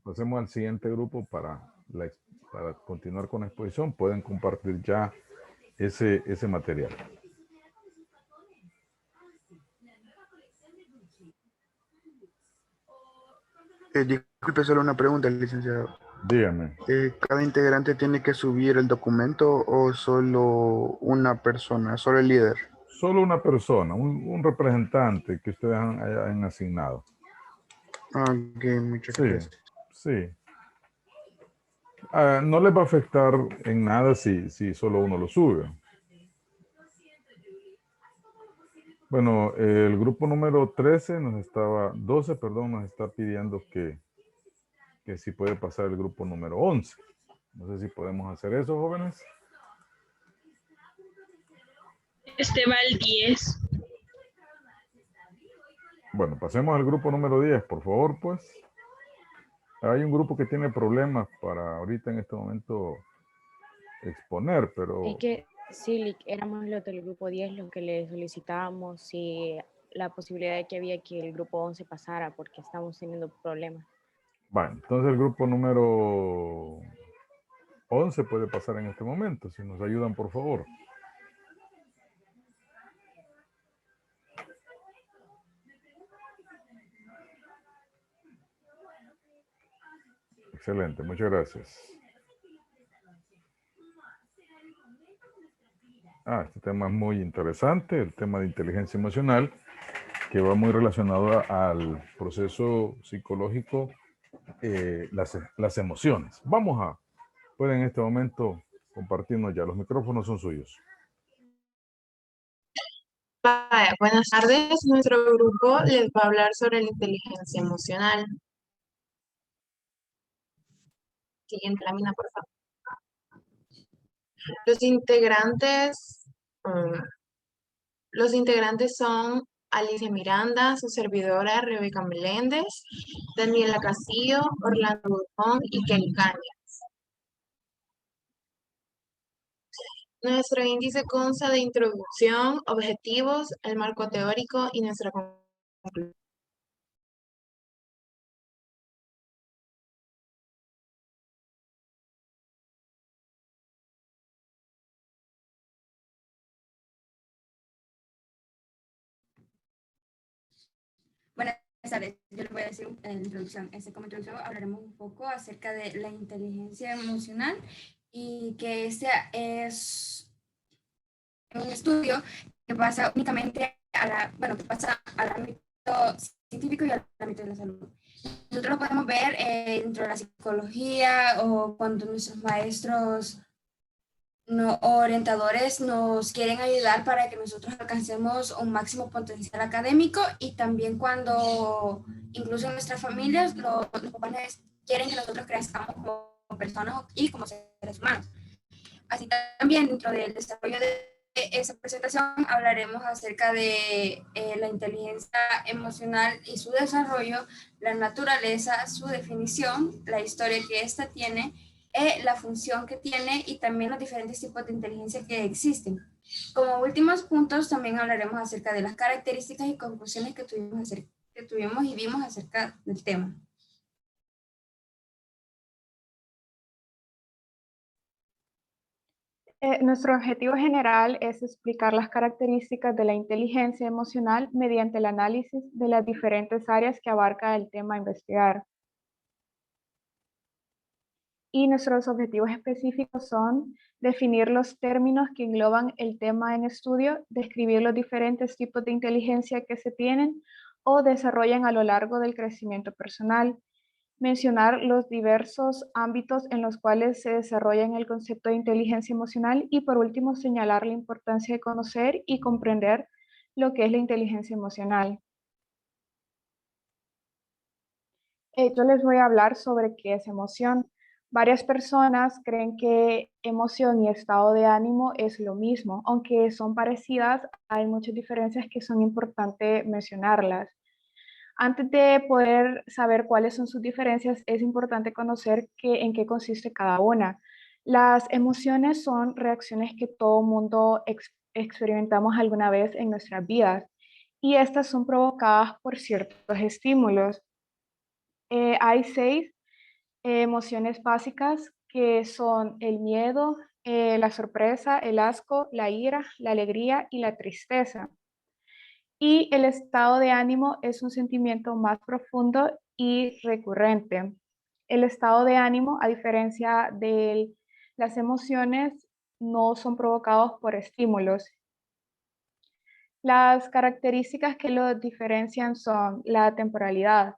pasemos al siguiente grupo para continuar con la exposición. Pueden compartir ya ese material. Disculpe, solo una pregunta, licenciado. Dígame. ¿Cada integrante tiene que subir el documento o solo una persona, solo el líder? Solo una persona, un representante que ustedes han asignado. Ok, muchas Sí, gracias. sí. No les va a afectar en nada si solo uno lo sube. Bueno, el grupo número 12, perdón, nos está pidiendo que si puede pasar el grupo número 11. No sé si podemos hacer eso, jóvenes. Este va el 10. Bueno, pasemos al grupo número 10, por favor, pues. Hay un grupo que tiene problemas para ahorita en este momento exponer, pero... Es que sí, éramos los del grupo 10 los que le solicitábamos si la posibilidad de que había que el grupo 11 pasara porque estamos teniendo problemas. Bueno, entonces el grupo número 11 puede pasar en este momento, si nos ayudan, por favor. Excelente, muchas gracias. Este tema es muy interesante, el tema de inteligencia emocional, que va muy relacionado al proceso psicológico, las emociones. Pueden en este momento compartirnos ya, los micrófonos son suyos. Buenas tardes, nuestro grupo les va a hablar sobre la inteligencia emocional. Siguiente lámina, por favor. Los integrantes son Alicia Miranda, su servidora Rebeca Meléndez, Daniela Castillo, Orlando Guzmán y Kelly Caña. Nuestro índice consta de introducción, objetivos, el marco teórico y nuestra conclusión. Buenas tardes, yo les voy a decir en introducción. Como introducción hablaremos un poco acerca de la inteligencia emocional y que este es un estudio que pasa únicamente que pasa al ámbito científico y al ámbito de la salud. Nosotros lo podemos ver dentro de la psicología o cuando nuestros maestros orientadores nos quieren ayudar para que nosotros alcancemos un máximo potencial académico y también cuando incluso en nuestras familias los papás quieren que nosotros crezcamos como personas y como seres humanos. Así también dentro del desarrollo de esa presentación hablaremos acerca de la inteligencia emocional y su desarrollo, la naturaleza, su definición, la historia que ésta tiene, la función que tiene y también los diferentes tipos de inteligencia que existen. Como últimos puntos también hablaremos acerca de las características y conclusiones que tuvimos y vimos acerca del tema. Nuestro objetivo general es explicar las características de la inteligencia emocional mediante el análisis de las diferentes áreas que abarca el tema a investigar. Y nuestros objetivos específicos son definir los términos que engloban el tema en estudio, describir los diferentes tipos de inteligencia que se tienen o desarrollan a lo largo del crecimiento personal, mencionar los diversos ámbitos en los cuales se desarrolla el concepto de inteligencia emocional y por último señalar la importancia de conocer y comprender lo que es la inteligencia emocional. Yo les voy a hablar sobre qué es emoción. Varias personas creen que emoción y estado de ánimo es lo mismo, aunque son parecidas, hay muchas diferencias que son importantes mencionarlas. Antes de poder saber cuáles son sus diferencias, es importante conocer en qué consiste cada una. Las emociones son reacciones que todo mundo experimentamos alguna vez en nuestras vidas y estas son provocadas por ciertos estímulos. Hay 6 emociones básicas que son el miedo, la sorpresa, el asco, la ira, la alegría y la tristeza. Y el estado de ánimo es un sentimiento más profundo y recurrente. El estado de ánimo, a diferencia de las emociones, no son provocados por estímulos. Las características que lo diferencian son la temporalidad,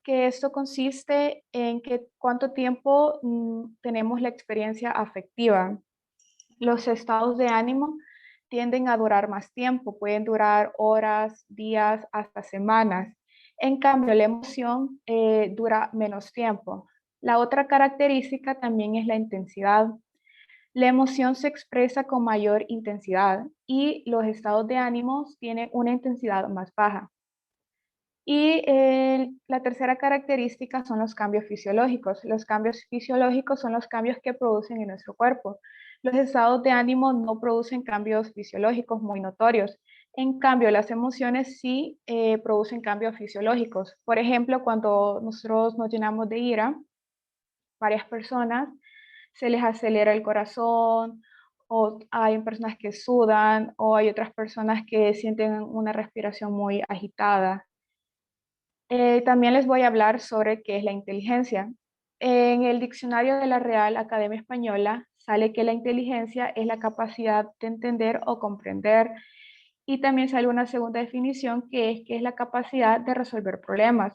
que esto consiste en que cuánto tiempo tenemos la experiencia afectiva. Los estados de ánimo tienden a durar más tiempo, pueden durar horas, días, hasta semanas. En cambio, la emoción dura menos tiempo. La otra característica también es la intensidad. La emoción se expresa con mayor intensidad y los estados de ánimo tienen una intensidad más baja. Y la tercera característica son los cambios fisiológicos. Los cambios fisiológicos son los cambios que producen en nuestro cuerpo. Los estados de ánimo no producen cambios fisiológicos muy notorios. En cambio, las emociones sí producen cambios fisiológicos. Por ejemplo, cuando nosotros nos llenamos de ira, varias personas se les acelera el corazón, o hay personas que sudan, o hay otras personas que sienten una respiración muy agitada. También les voy a hablar sobre qué es la inteligencia. En el diccionario de la Real Academia Española sale que la inteligencia es la capacidad de entender o comprender, y también sale una segunda definición que es la capacidad de resolver problemas.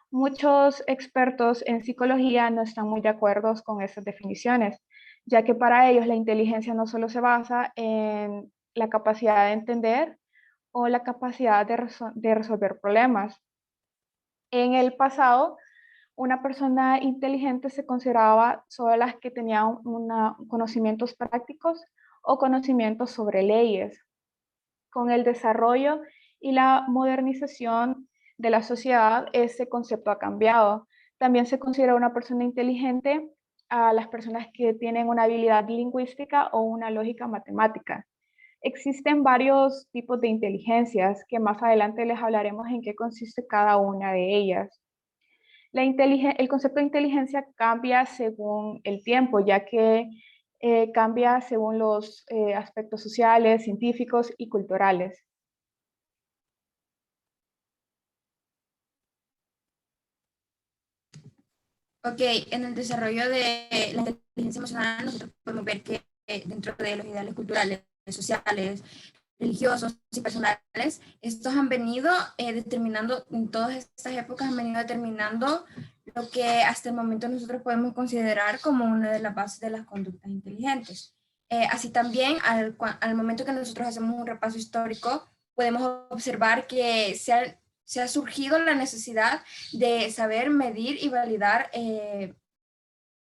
Muchos expertos en psicología no están muy de acuerdo con esas definiciones, ya que para ellos la inteligencia no solo se basa en la capacidad de entender o la capacidad de resolver problemas. En el pasado, una persona inteligente se consideraba solo las que tenían conocimientos prácticos o conocimientos sobre leyes. Con el desarrollo y la modernización de la sociedad, ese concepto ha cambiado. También se considera una persona inteligente a las personas que tienen una habilidad lingüística o una lógica matemática. Existen varios tipos de inteligencias que más adelante les hablaremos en qué consiste cada una de ellas. El concepto de inteligencia cambia según el tiempo, ya que cambia según los aspectos sociales, científicos y culturales. Ok, en el desarrollo de la inteligencia emocional nosotros podemos ver que dentro de los ideales culturales, sociales, religiosos y personales, estos han venido determinando, en todas estas épocas han venido determinando lo que hasta el momento nosotros podemos considerar como una de las bases de las conductas inteligentes. Así también, al momento que nosotros hacemos un repaso histórico, podemos observar que se ha surgido la necesidad de saber medir y validar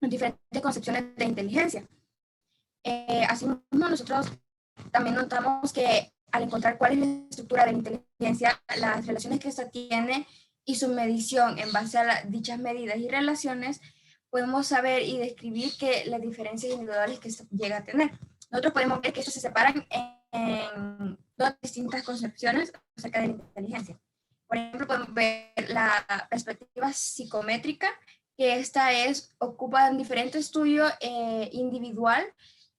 diferentes concepciones de inteligencia. Asimismo, nosotros también notamos que al encontrar cuál es la estructura de la inteligencia, las relaciones que ésta tiene y su medición en base a dichas medidas y relaciones, podemos saber y describir que las diferencias individuales que se llega a tener. Nosotros podemos ver que estas se separan en dos distintas concepciones acerca de la inteligencia. Por ejemplo, podemos ver la perspectiva psicométrica, que esta ocupa un diferente estudio individual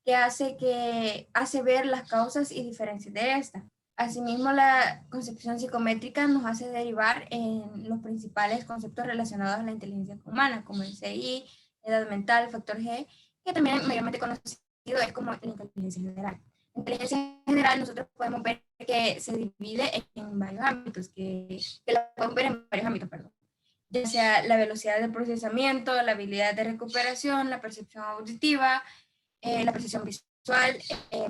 que hace ver las causas y diferencias de esta. Asimismo, la concepción psicométrica nos hace derivar en los principales conceptos relacionados a la inteligencia humana, como el CI, edad mental, factor G, que también es mayormente conocido es como la inteligencia general. La inteligencia general nosotros podemos ver que se divide en varios ámbitos, que la podemos ver en varios ámbitos, perdón. Ya sea la velocidad de procesamiento, la habilidad de recuperación, la percepción auditiva, la precisión visual,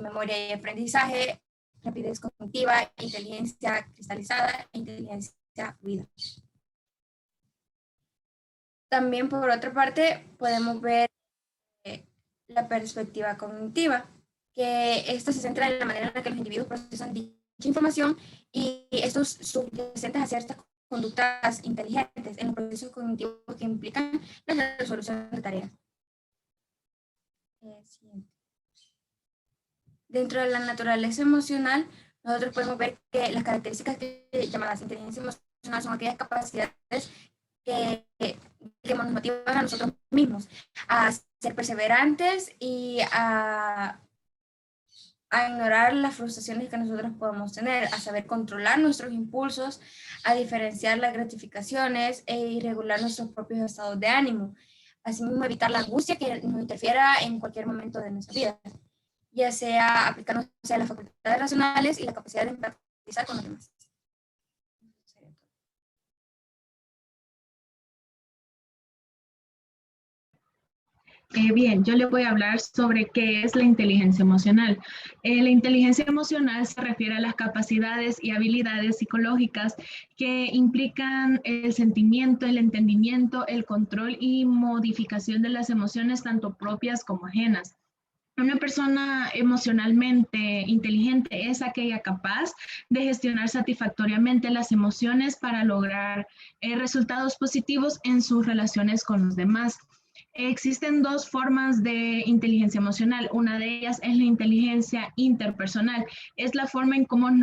memoria y aprendizaje, rapidez cognitiva, inteligencia cristalizada e inteligencia fluida. También, por otra parte, podemos ver la perspectiva cognitiva, que esta se centra en la manera en la que los individuos procesan dicha información y estos subyacentes a ciertas conductas inteligentes en los procesos cognitivos que implican la resolución de tareas. Dentro de la naturaleza emocional, nosotros podemos ver que las características llamadas inteligencia emocional son aquellas capacidades que nos motivan a nosotros mismos a ser perseverantes y a ignorar las frustraciones que nosotros podemos tener, a saber controlar nuestros impulsos, a diferenciar las gratificaciones y regular nuestros propios estados de ánimo. Asimismo, evitar la angustia que nos interfiera en cualquier momento de nuestra vida, ya sea aplicando las facultades racionales y la capacidad de empatizar con los demás. Bien, yo le voy a hablar sobre qué es la inteligencia emocional. La inteligencia emocional se refiere a las capacidades y habilidades psicológicas que implican el sentimiento, el entendimiento, el control y modificación de las emociones, tanto propias como ajenas. Una persona emocionalmente inteligente es aquella capaz de gestionar satisfactoriamente las emociones para lograr resultados positivos en sus relaciones con los demás. Existen dos formas de inteligencia emocional. Una de ellas es la inteligencia interpersonal. Es la forma en cómo es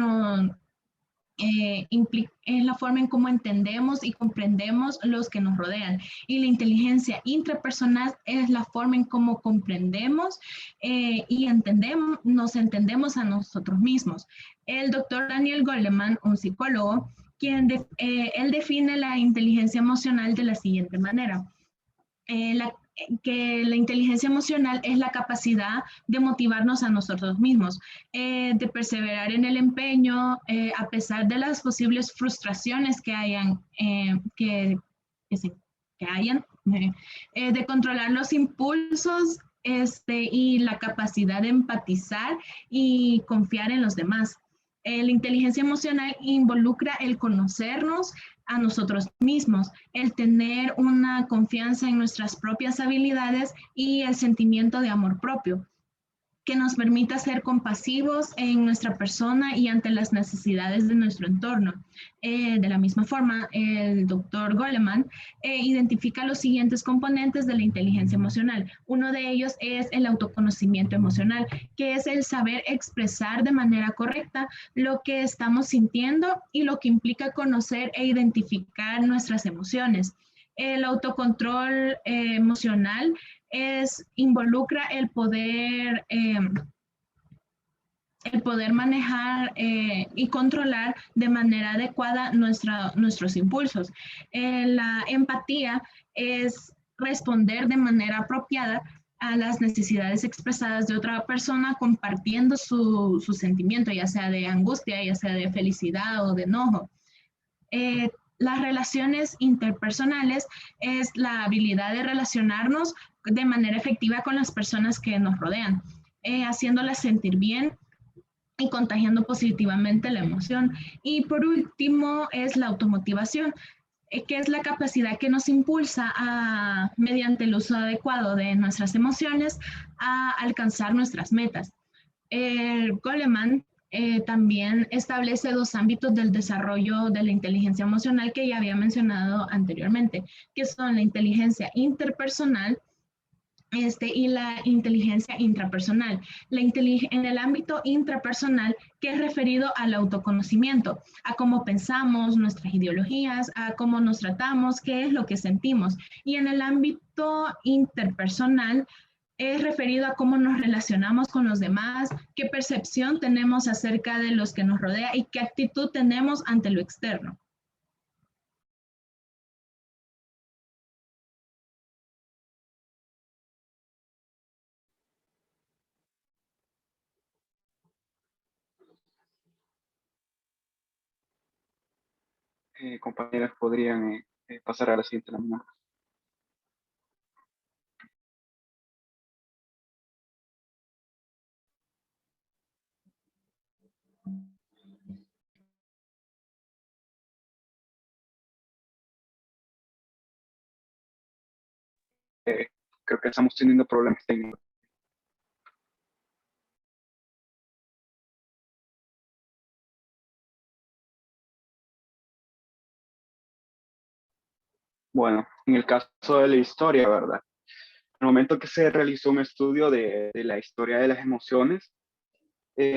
la forma en cómo entendemos y comprendemos los que nos rodean. Y la inteligencia intrapersonal es la forma en cómo comprendemos y nos entendemos a nosotros mismos. El doctor Daniel Goleman, un psicólogo, él define la inteligencia emocional de la siguiente manera. Que la inteligencia emocional es la capacidad de motivarnos a nosotros mismos, de perseverar en el empeño, a pesar de las posibles frustraciones que hayan, de controlar los impulsos y la capacidad de empatizar y confiar en los demás. La inteligencia emocional involucra el conocernos a nosotros mismos, el tener una confianza en nuestras propias habilidades y el sentimiento de amor propio, que nos permita ser compasivos en nuestra persona y ante las necesidades de nuestro entorno. De la misma forma, el doctor Goleman identifica los siguientes componentes de la inteligencia emocional. Uno de ellos es el autoconocimiento emocional, que es el saber expresar de manera correcta lo que estamos sintiendo y lo que implica conocer e identificar nuestras emociones. El autocontrol emocional involucra el poder manejar y controlar de manera adecuada nuestros impulsos. La empatía es responder de manera apropiada a las necesidades expresadas de otra persona compartiendo su sentimiento, ya sea de angustia, ya sea de felicidad o de enojo. Las relaciones interpersonales es la habilidad de relacionarnos de manera efectiva con las personas que nos rodean, haciéndolas sentir bien y contagiando positivamente la emoción. Y por último es la automotivación, que es la capacidad que nos impulsa mediante el uso adecuado de nuestras emociones a alcanzar nuestras metas. Goleman también establece dos ámbitos del desarrollo de la inteligencia emocional que ya había mencionado anteriormente, que son la inteligencia interpersonal y la inteligencia intrapersonal. En el ámbito intrapersonal, que es referido al autoconocimiento, a cómo pensamos, nuestras ideologías, a cómo nos tratamos, qué es lo que sentimos. Y en el ámbito interpersonal, es referido a cómo nos relacionamos con los demás, qué percepción tenemos acerca de los que nos rodea y qué actitud tenemos ante lo externo. Compañeras podrían pasar a la siguiente lámina. Creo que estamos teniendo problemas técnicos. Bueno, en el caso de la historia, ¿verdad? En el momento que se realizó un estudio de la historia de las emociones,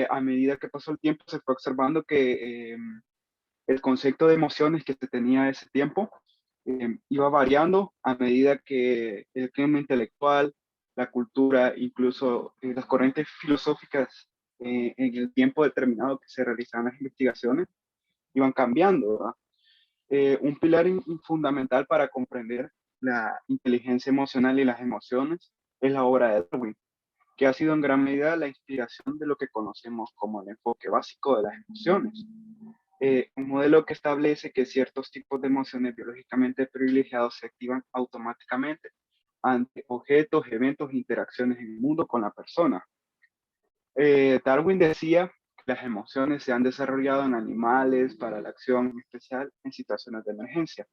a medida que pasó el tiempo se fue observando que el concepto de emociones que se tenía ese tiempo iba variando a medida que el clima intelectual, la cultura, incluso las corrientes filosóficas en el tiempo determinado que se realizaban las investigaciones, iban cambiando, ¿verdad? Un pilar fundamental para comprender la inteligencia emocional y las emociones es la obra de Darwin, que ha sido en gran medida la inspiración de lo que conocemos como el enfoque básico de las emociones. Un modelo que establece que ciertos tipos de emociones biológicamente privilegiados se activan automáticamente ante objetos, eventos e interacciones en el mundo con la persona. Darwin decía que las emociones se han desarrollado en animales para la acción, en especial en situaciones de emergencia.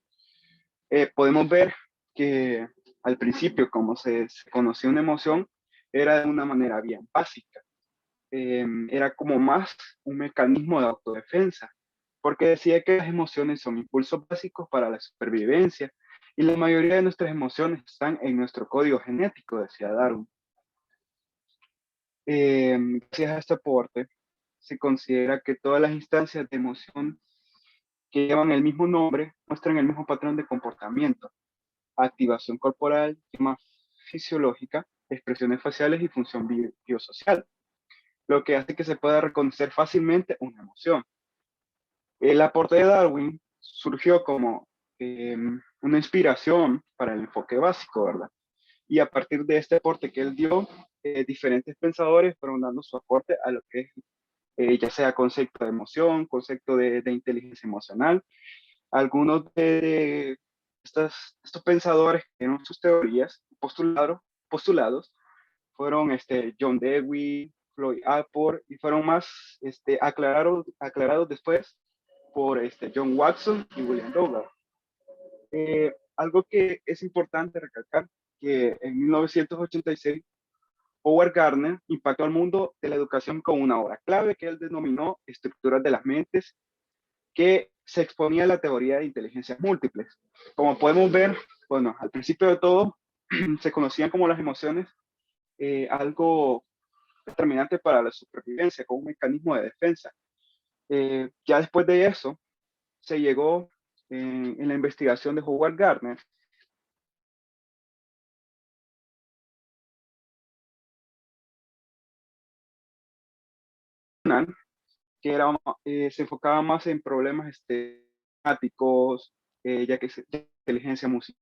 Podemos ver que al principio, como se conocía una emoción, era de una manera bien básica. Era como más un mecanismo de autodefensa, porque decía que las emociones son impulsos básicos para la supervivencia y la mayoría de nuestras emociones están en nuestro código genético, decía Darwin. Gracias a este aporte, se considera que todas las instancias de emoción que llevan el mismo nombre muestran el mismo patrón de comportamiento: activación corporal, quema fisiológica, expresiones faciales y función biosocial, lo que hace que se pueda reconocer fácilmente una emoción. El aporte de Darwin surgió como una inspiración para el enfoque básico, ¿verdad? Y a partir de este aporte que él dio, diferentes pensadores fueron dando su aporte a lo que es, ya sea concepto de emoción, concepto de inteligencia emocional. Algunos de estos pensadores que dieron sus teorías, postulados, fueron John Dewey, Floyd Allport, y fueron más aclarados después por John Watson y William Douglas. Algo que es importante recalcar, que en 1986 Howard Gardner impactó al mundo de la educación con una obra clave que él denominó Estructuras de las Mentes, que se exponía a la teoría de inteligencias múltiples. Como podemos ver, bueno, al principio de todo se conocían como las emociones algo determinante para la supervivencia, como un mecanismo de defensa. Ya después de eso, se llegó en la investigación de Howard Gardner que era, se enfocaba más en problemas temáticos, ya que es inteligencia musical,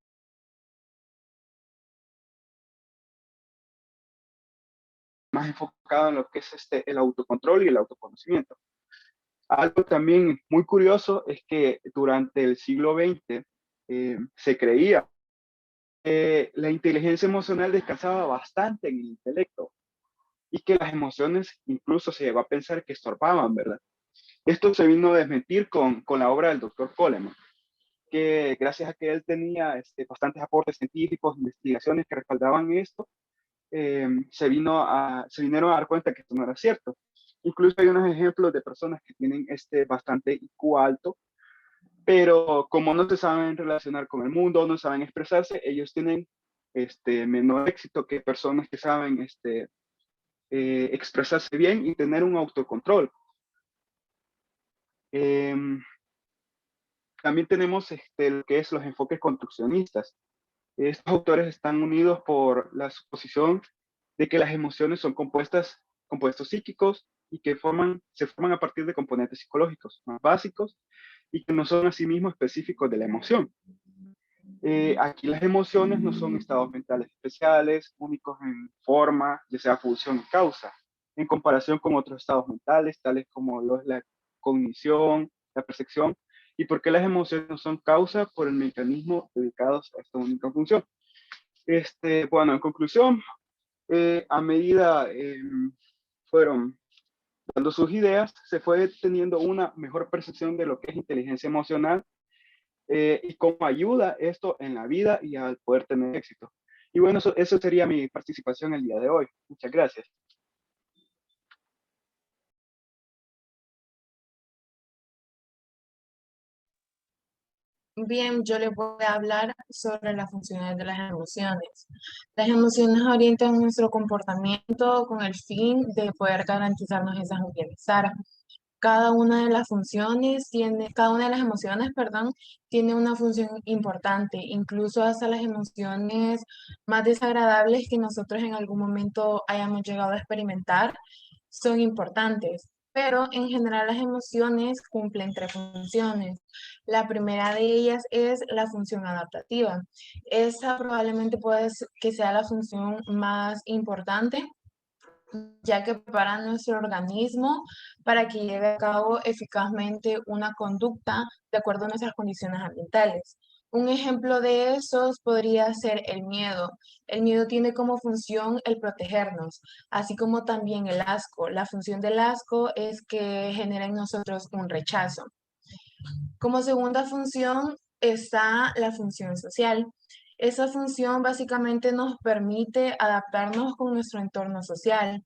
más enfocado en lo que es el autocontrol y el autoconocimiento. Algo también muy curioso es que durante el siglo XX se creía que la inteligencia emocional descansaba bastante en el intelecto y que las emociones incluso se llegó a pensar que estorbaban, ¿verdad? Esto se vino a desmentir con la obra del doctor Coleman, que gracias a que él tenía bastantes aportes científicos, investigaciones que respaldaban esto, se vinieron a dar cuenta que esto no era cierto. Incluso hay unos ejemplos de personas que tienen bastante IQ alto, pero como no se saben relacionar con el mundo, no saben expresarse, ellos tienen menor éxito que personas que saben expresarse bien y tener un autocontrol. También tenemos lo que es los enfoques construccionistas. Estos autores están unidos por la suposición de que las emociones son compuestos psíquicos y que se forman a partir de componentes psicológicos más básicos y que no son asimismo específicos de la emoción. Aquí las emociones no son estados mentales especiales, únicos en forma, ya sea función y causa, en comparación con otros estados mentales, tales como la cognición, la percepción, y por qué las emociones no son causa por el mecanismo dedicados a esta única función. Bueno, en conclusión, a medida fueron dando sus ideas, se fue teniendo una mejor percepción de lo que es inteligencia emocional y cómo ayuda esto en la vida y al poder tener éxito. Y bueno, eso sería mi participación el día de hoy. Muchas gracias. Bien, yo les voy a hablar sobre las funciones de las emociones. Las emociones orientan nuestro comportamiento con el fin de poder garantizarnos ese bienestar. Cada una de las funciones tiene, cada una de las emociones, perdón, tiene una función importante, incluso hasta las emociones más desagradables que nosotros en algún momento hayamos llegado a experimentar son importantes. Pero en general las emociones cumplen tres funciones. La primera de ellas es la función adaptativa. Esa probablemente puede ser que sea la función más importante, ya que prepara nuestro organismo para que lleve a cabo eficazmente una conducta de acuerdo a nuestras condiciones ambientales. Un ejemplo de esos podría ser el miedo. El miedo tiene como función el protegernos, así como también el asco. La función del asco es que genera en nosotros un rechazo. Como segunda función está la función social. Esa función básicamente nos permite adaptarnos con nuestro entorno social.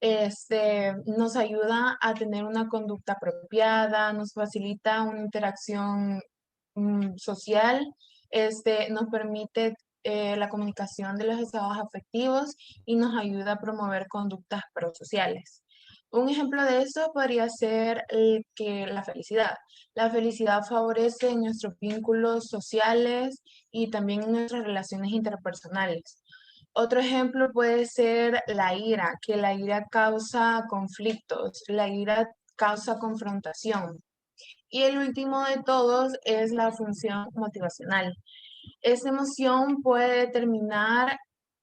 Nos ayuda a tener una conducta apropiada, nos facilita una interacción social, nos permite la comunicación de los estados afectivos y nos ayuda a promover conductas prosociales. Un ejemplo de esto podría ser que la felicidad. La felicidad favorece nuestros vínculos sociales y también nuestras relaciones interpersonales. Otro ejemplo puede ser la ira, que la ira causa conflictos, la ira causa confrontación. Y el último de todos es la función motivacional. Esta emoción puede determinar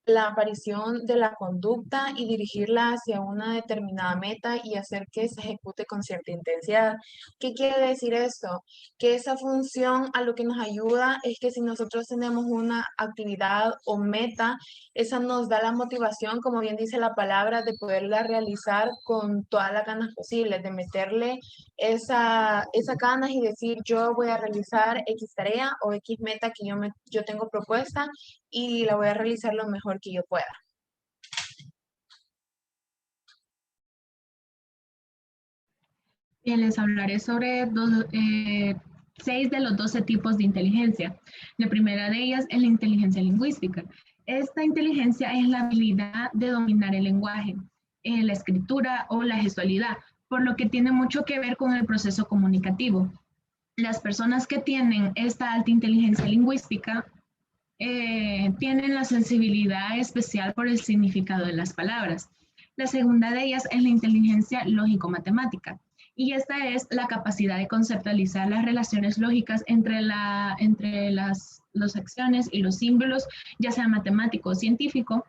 la aparición de la conducta y dirigirla hacia una determinada meta y hacer que se ejecute con cierta intensidad. ¿Qué quiere decir esto? Que esa función a lo que nos ayuda es que si nosotros tenemos una actividad o meta, esa nos da la motivación, como bien dice la palabra, de poderla realizar con todas las ganas posibles, de meterle esa ganas y decir yo voy a realizar X tarea o X meta que yo tengo propuesta y la voy a realizar lo mejor que yo pueda. Bien, les hablaré sobre 6 de los 12 tipos de inteligencia. La primera de ellas es la inteligencia lingüística. Esta inteligencia es la habilidad de dominar el lenguaje, la escritura o la gestualidad, por lo que tiene mucho que ver con el proceso comunicativo. Las personas que tienen esta alta inteligencia lingüística tienen la sensibilidad especial por el significado de las palabras. La segunda de ellas es la inteligencia lógico-matemática, y esta es la capacidad de conceptualizar las relaciones lógicas entre las acciones y los símbolos, ya sea matemático o científico,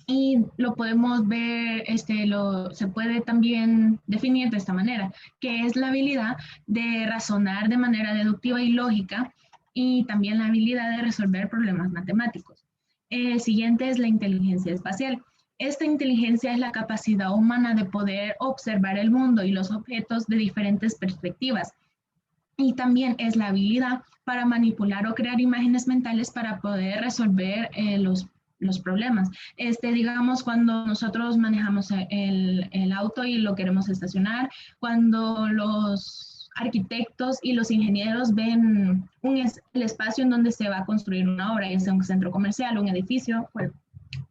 y lo podemos ver, se puede también definir de esta manera, que es la habilidad de razonar de manera deductiva y lógica, y también la habilidad de resolver problemas matemáticos. El siguiente es la inteligencia espacial. Esta inteligencia es la capacidad humana de poder observar el mundo y los objetos de diferentes perspectivas. Y también es la habilidad para manipular o crear imágenes mentales para poder resolver los problemas. Digamos, cuando nosotros manejamos el auto y lo queremos estacionar, cuando los arquitectos y los ingenieros ven el espacio en donde se va a construir una obra, ya sea un centro comercial, un edificio, bueno,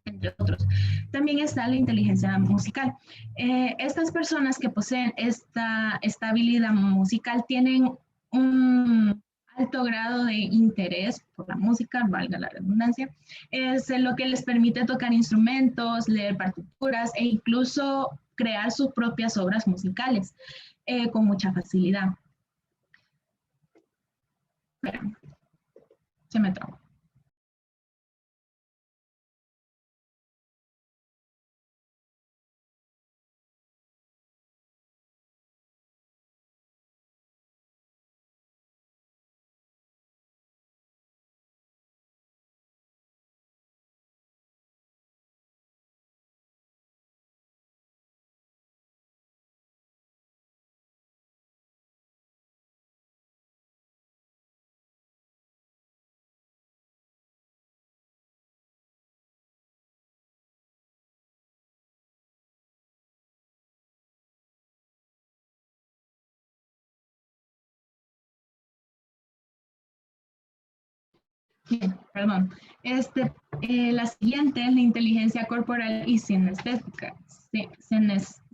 entre otros. También está la inteligencia musical. Estas personas que poseen esta habilidad musical tienen un alto grado de interés por la música, valga la redundancia, es lo que les permite tocar instrumentos, leer partituras e incluso crear sus propias obras musicales con mucha facilidad. Espera, se me trabó. Bien, perdón. La siguiente es la inteligencia corporal y sinestésica.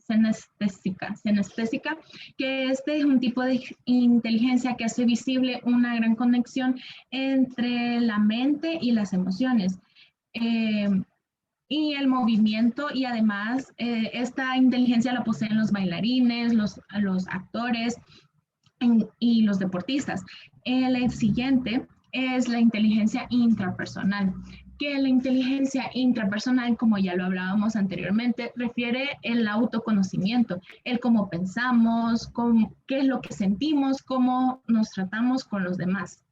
senestésica, que este es un tipo de inteligencia que hace visible una gran conexión entre la mente y las emociones. Y el movimiento, y además esta inteligencia la poseen los bailarines, los actores y los deportistas. El siguiente es la inteligencia intrapersonal, que la inteligencia intrapersonal, como ya lo hablábamos anteriormente, refiere el autoconocimiento, el cómo pensamos, qué es lo que sentimos, cómo nos tratamos con los demás.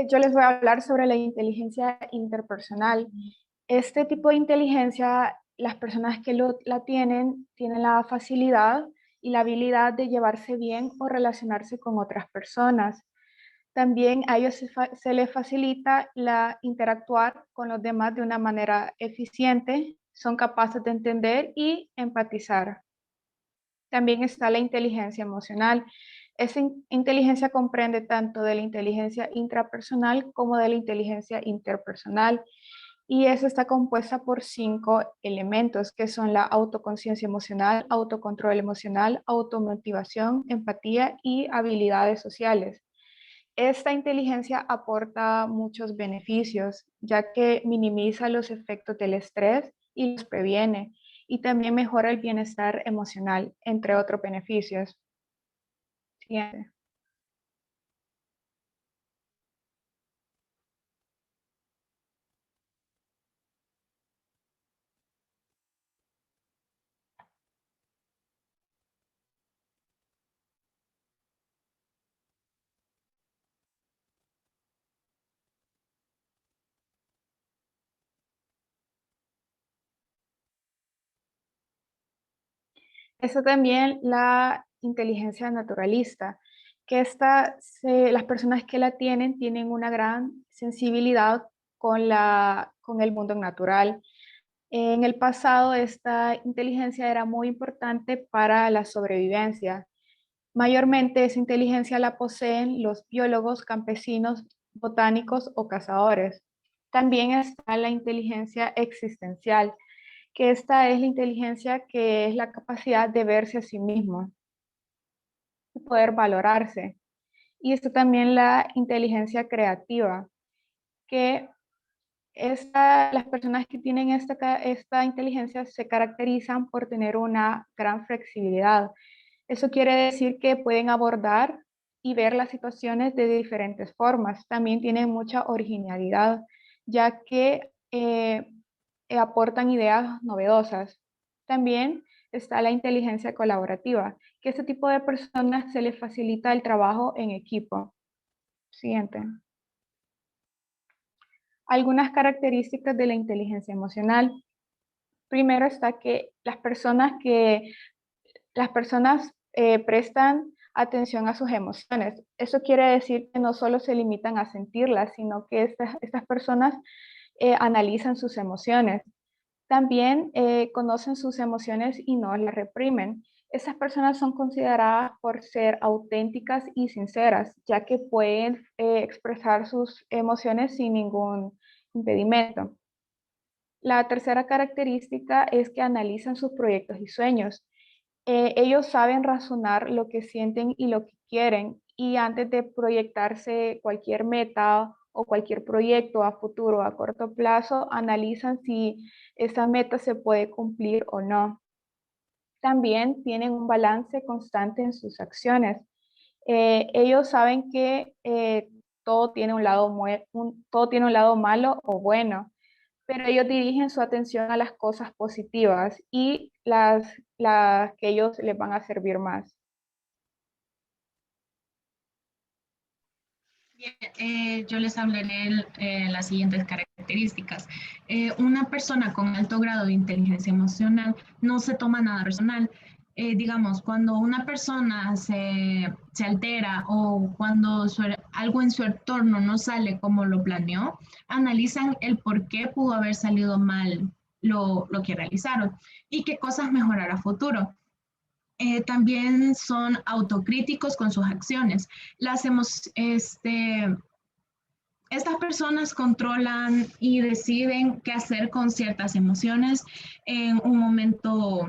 Yo les voy a hablar sobre la inteligencia interpersonal. Este tipo de inteligencia, las personas que la tienen la facilidad y la habilidad de llevarse bien o relacionarse con otras personas. También a ellos se les facilita interactuar con los demás de una manera eficiente, son capaces de entender y empatizar. También está la inteligencia emocional. Esa inteligencia comprende tanto de la inteligencia intrapersonal como de la inteligencia interpersonal. Y eso está compuesta por 5 elementos, que son la autoconciencia emocional, autocontrol emocional, automotivación, empatía y habilidades sociales. Esta inteligencia aporta muchos beneficios, ya que minimiza los efectos del estrés y los previene, y también mejora el bienestar emocional, entre otros beneficios. Siguiente. Eso también la inteligencia naturalista, que las personas que la tienen una gran sensibilidad con el mundo natural. En el pasado, esta inteligencia era muy importante para la sobrevivencia. Mayormente esa inteligencia la poseen los biólogos, campesinos, botánicos o cazadores. También está la inteligencia existencial, que esta es la inteligencia que es la capacidad de verse a sí mismo y poder valorarse. Y está también la inteligencia creativa, que las personas que tienen esta inteligencia se caracterizan por tener una gran flexibilidad. Eso quiere decir que pueden abordar y ver las situaciones de diferentes formas. También tienen mucha originalidad, ya que aportan ideas novedosas. También está la inteligencia colaborativa, que a este tipo de personas se les facilita el trabajo en equipo. Siguiente. Algunas características de la inteligencia emocional. Primero está que las personas prestan atención a sus emociones. Eso quiere decir que no solo se limitan a sentirlas, sino que estas personas analizan sus emociones. También conocen sus emociones y no las reprimen. Esas personas son consideradas por ser auténticas y sinceras, ya que pueden expresar sus emociones sin ningún impedimento. La tercera característica es que analizan sus proyectos y sueños. Ellos saben razonar lo que sienten y lo que quieren, y antes de proyectarse cualquier meta o cualquier proyecto a futuro o a corto plazo, analizan si esa meta se puede cumplir o no. También tienen un balance constante en sus acciones. Ellos saben que todo tiene un lado malo o bueno, pero ellos dirigen su atención a las cosas positivas y las que ellos les van a servir más. Bien, yo les hablaré las siguientes características. Una persona con alto grado de inteligencia emocional no se toma nada personal. Digamos, cuando una persona se altera o cuando algo en su entorno no sale como lo planeó, analizan el por qué pudo haber salido mal lo que realizaron y qué cosas mejorar a futuro. También son autocríticos con sus acciones. Estas personas controlan y deciden qué hacer con ciertas emociones en un momento,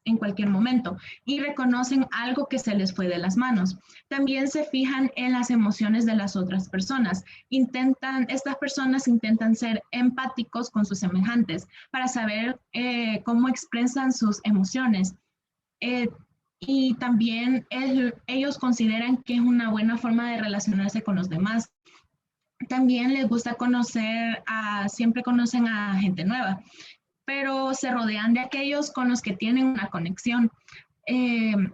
en cualquier momento, y reconocen algo que se les fue de las manos. También se fijan en las emociones de las otras personas. Estas personas intentan ser empáticos con sus semejantes para saber cómo expresan sus emociones. Y también ellos consideran que es una buena forma de relacionarse con los demás. También les gusta siempre conocen a gente nueva, pero se rodean de aquellos con los que tienen una conexión.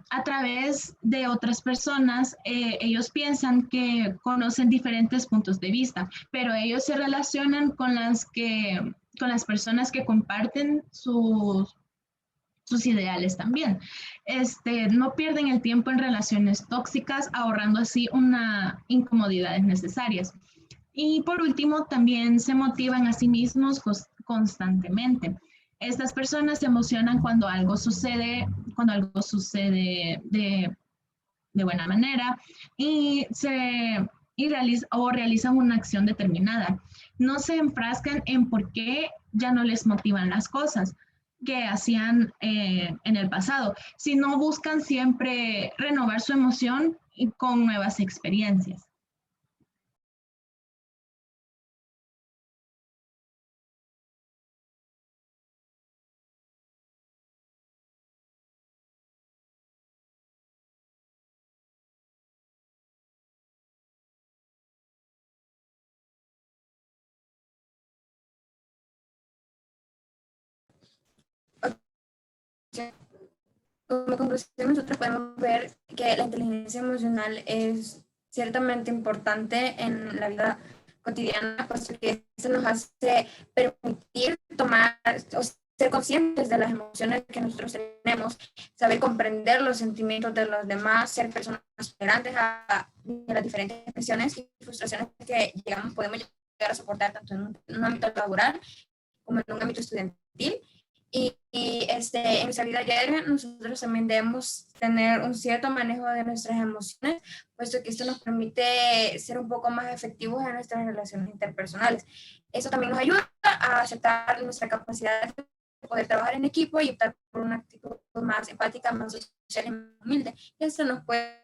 A través de otras personas, ellos piensan que conocen diferentes puntos de vista, pero ellos se relacionan con las personas que comparten sus ideales también. No pierden el tiempo en relaciones tóxicas, ahorrando así incomodidades necesarias. Y por último, también se motivan a sí mismos constantemente. Estas personas se emocionan cuando algo sucede de buena manera y realizan una acción determinada. No se enfrascan en por qué ya no les motivan las cosas que hacían en el pasado, sino buscan siempre renovar su emoción y con nuevas experiencias. Como conclusión, nosotros podemos ver que la inteligencia emocional es ciertamente importante en la vida cotidiana, puesto que esto nos hace permitir tomar o ser conscientes de las emociones que nosotros tenemos, saber comprender los sentimientos de los demás, ser personas tolerantes a las diferentes expresiones y frustraciones que podemos llegar a soportar tanto en un ámbito laboral como en un ámbito estudiantil. Y en nuestra vida diaria nosotros también debemos tener un cierto manejo de nuestras emociones, puesto que esto nos permite ser un poco más efectivos en nuestras relaciones interpersonales. Eso también nos ayuda a aceptar nuestra capacidad de poder trabajar en equipo y optar por una actitud más empática, más social y humilde. Y esto nos puede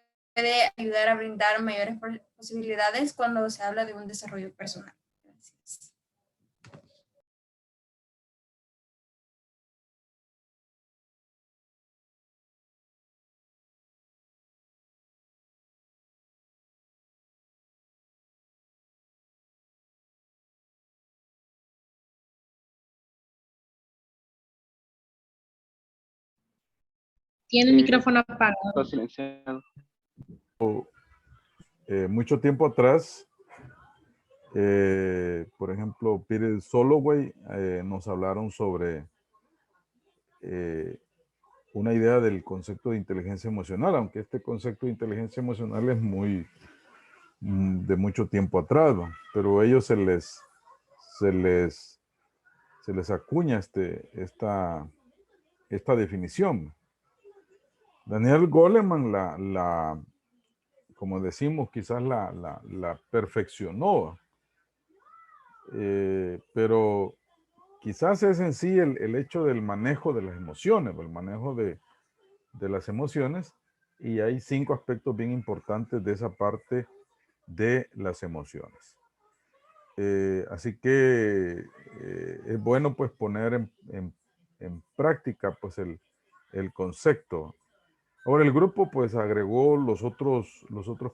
ayudar a brindar mayores posibilidades cuando se habla de un desarrollo personal. Gracias. Tiene el micrófono apagado. Está silenciado. Mucho tiempo atrás, por ejemplo, Peter Soloway nos hablaron sobre una idea del concepto de inteligencia emocional, aunque este concepto de inteligencia emocional es de mucho tiempo atrás, ¿no? Pero a ellos se les acuña esta definición. Daniel Goleman como decimos, quizás la perfeccionó, pero quizás es en sí el hecho del manejo de las emociones, el manejo de las emociones, y hay 5 aspectos bien importantes de esa parte de las emociones. Así que es bueno pues poner en práctica pues el concepto. Ahora el grupo pues agregó los otros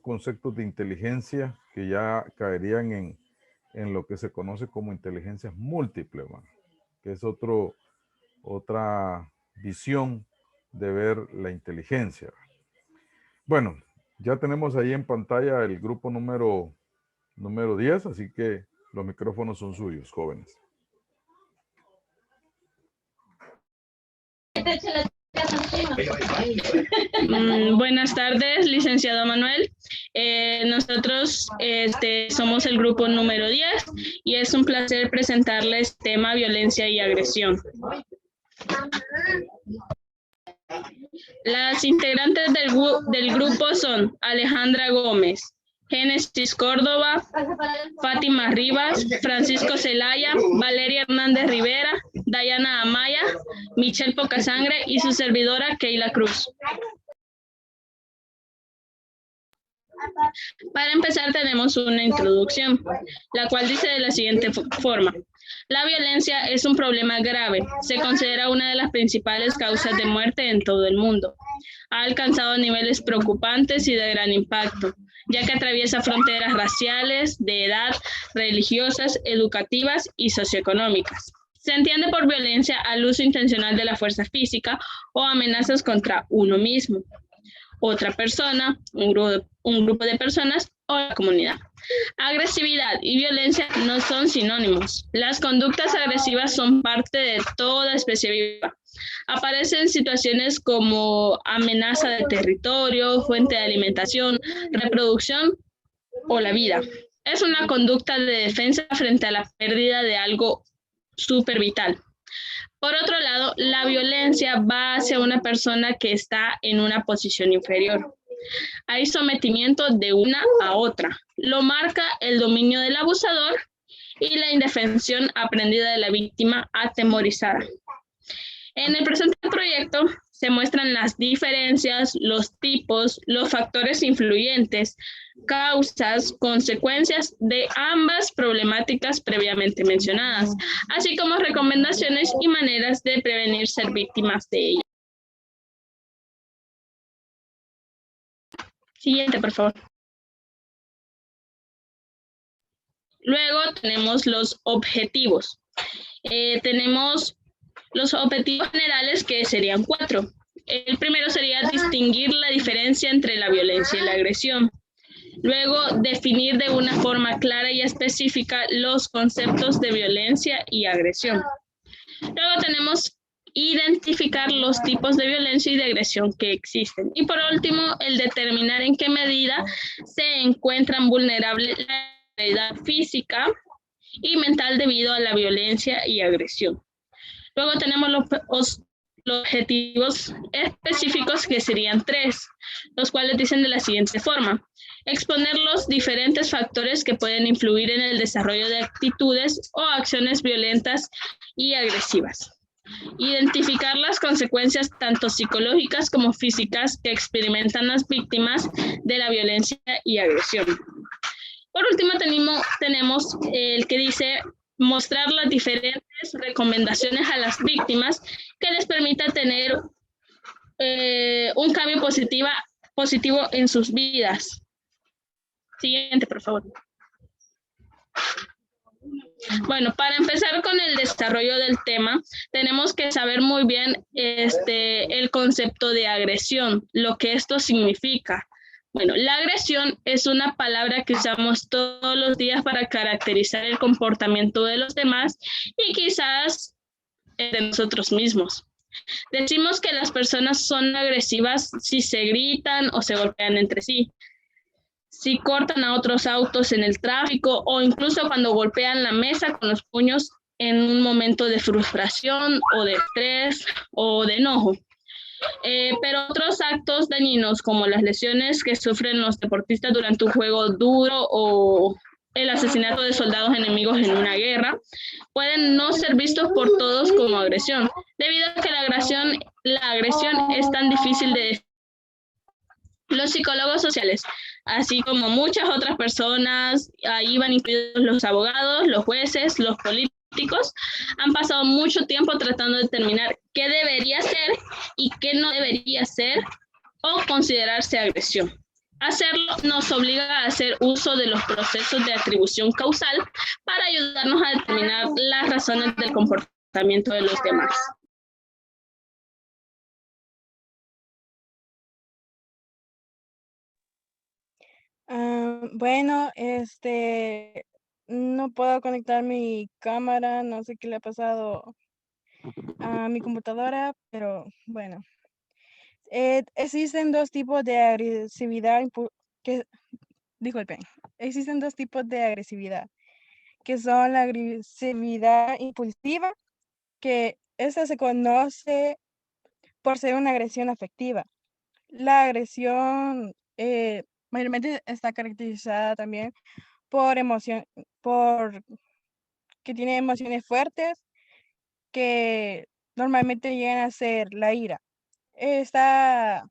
conceptos de inteligencia que ya caerían en lo que se conoce como inteligencias múltiples, ¿no? Que es otra visión de ver la inteligencia. Bueno, ya tenemos ahí en pantalla el grupo número 10, así que los micrófonos son suyos, jóvenes. Buenas tardes, licenciado Manuel. Nosotros somos el grupo número 10 y es un placer presentarles tema violencia y agresión. Las integrantes del grupo son Alejandra Gómez, Génesis Córdoba, Fátima Rivas, Francisco Zelaya, Valeria Hernández Rivera, Dayana Amaya, Michelle Pocasangre y su servidora Keila Cruz. Para empezar tenemos una introducción, la cual dice de la siguiente forma. La violencia es un problema grave. Se considera una de las principales causas de muerte en todo el mundo. Ha alcanzado niveles preocupantes y de gran impacto, ya que atraviesa fronteras raciales, de edad, religiosas, educativas y socioeconómicas. Se entiende por violencia al uso intencional de la fuerza física o amenazas contra uno mismo, otra persona, un grupo de personas o la comunidad. Agresividad y violencia no son sinónimos. Las conductas agresivas son parte de toda especie viva. Aparecen situaciones como amenaza de territorio, fuente de alimentación, reproducción o la vida. Es una conducta de defensa frente a la pérdida de algo súper vital. Por otro lado, la violencia va hacia una persona que está en una posición inferior. Hay sometimiento de una a otra. Lo marca el dominio del abusador y la indefensión aprendida de la víctima atemorizada. En el presente proyecto se muestran las diferencias, los tipos, los factores influyentes, causas, consecuencias de ambas problemáticas previamente mencionadas, así como recomendaciones y maneras de prevenir ser víctimas de ellas. Siguiente, por favor. Luego tenemos los objetivos. Tenemos los objetivos generales, que serían 4. El primero sería distinguir la diferencia entre la violencia y la agresión. Luego, definir de una forma clara y específica los conceptos de violencia y agresión. Luego tenemos identificar los tipos de violencia y de agresión que existen. Y por último, el determinar en qué medida se encuentran vulnerables la integridad física y mental debido a la violencia y agresión. Luego tenemos los objetivos específicos, que serían 3, los cuales dicen de la siguiente forma: exponer los diferentes factores que pueden influir en el desarrollo de actitudes o acciones violentas y agresivas. Identificar las consecuencias tanto psicológicas como físicas que experimentan las víctimas de la violencia y agresión. Por último, tenemos el que dice mostrar las diferentes recomendaciones a las víctimas que les permita tener un cambio positivo en sus vidas. Siguiente, por favor. Bueno, para empezar con el desarrollo del tema, tenemos que saber muy bien el concepto de agresión, lo que esto significa. Bueno, la agresión es una palabra que usamos todos los días para caracterizar el comportamiento de los demás y quizás de nosotros mismos. Decimos que las personas son agresivas si se gritan o se golpean entre sí, si cortan a otros autos en el tráfico o incluso cuando golpean la mesa con los puños en un momento de frustración o de estrés o de enojo. Pero otros actos dañinos, como las lesiones que sufren los deportistas durante un juego duro o el asesinato de soldados enemigos en una guerra, pueden no ser vistos por todos como agresión, debido a que la agresión es tan difícil de definir. Los psicólogos sociales, así como muchas otras personas, ahí van incluidos los abogados, los jueces, los políticos, han pasado mucho tiempo tratando de determinar qué debería ser y qué no debería ser o considerarse agresión. Hacerlo nos obliga a hacer uso de los procesos de atribución causal para ayudarnos a determinar las razones del comportamiento de los demás. Bueno, no puedo conectar mi cámara, no sé qué le ha pasado a mi computadora, pero bueno. Existen 2 tipos de agresividad, existen 2 tipos de agresividad, que son la agresividad impulsiva, que esta se conoce por ser una agresión afectiva. La agresión mayormente está caracterizada también por por que tiene emociones fuertes que normalmente llegan a ser la ira. Esta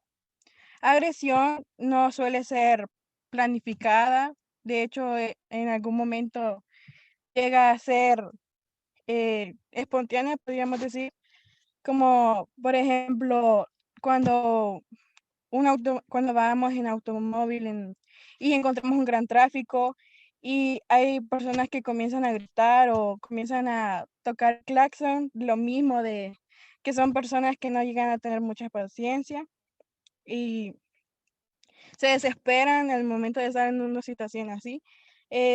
agresión no suele ser planificada, de hecho, en algún momento llega a ser espontánea, podríamos decir, como por ejemplo, cuando cuando vamos en automóvil y encontramos un gran tráfico y hay personas que comienzan a gritar o comienzan a tocar claxon, lo mismo de que son personas que no llegan a tener mucha paciencia y se desesperan en el momento de estar en una situación así.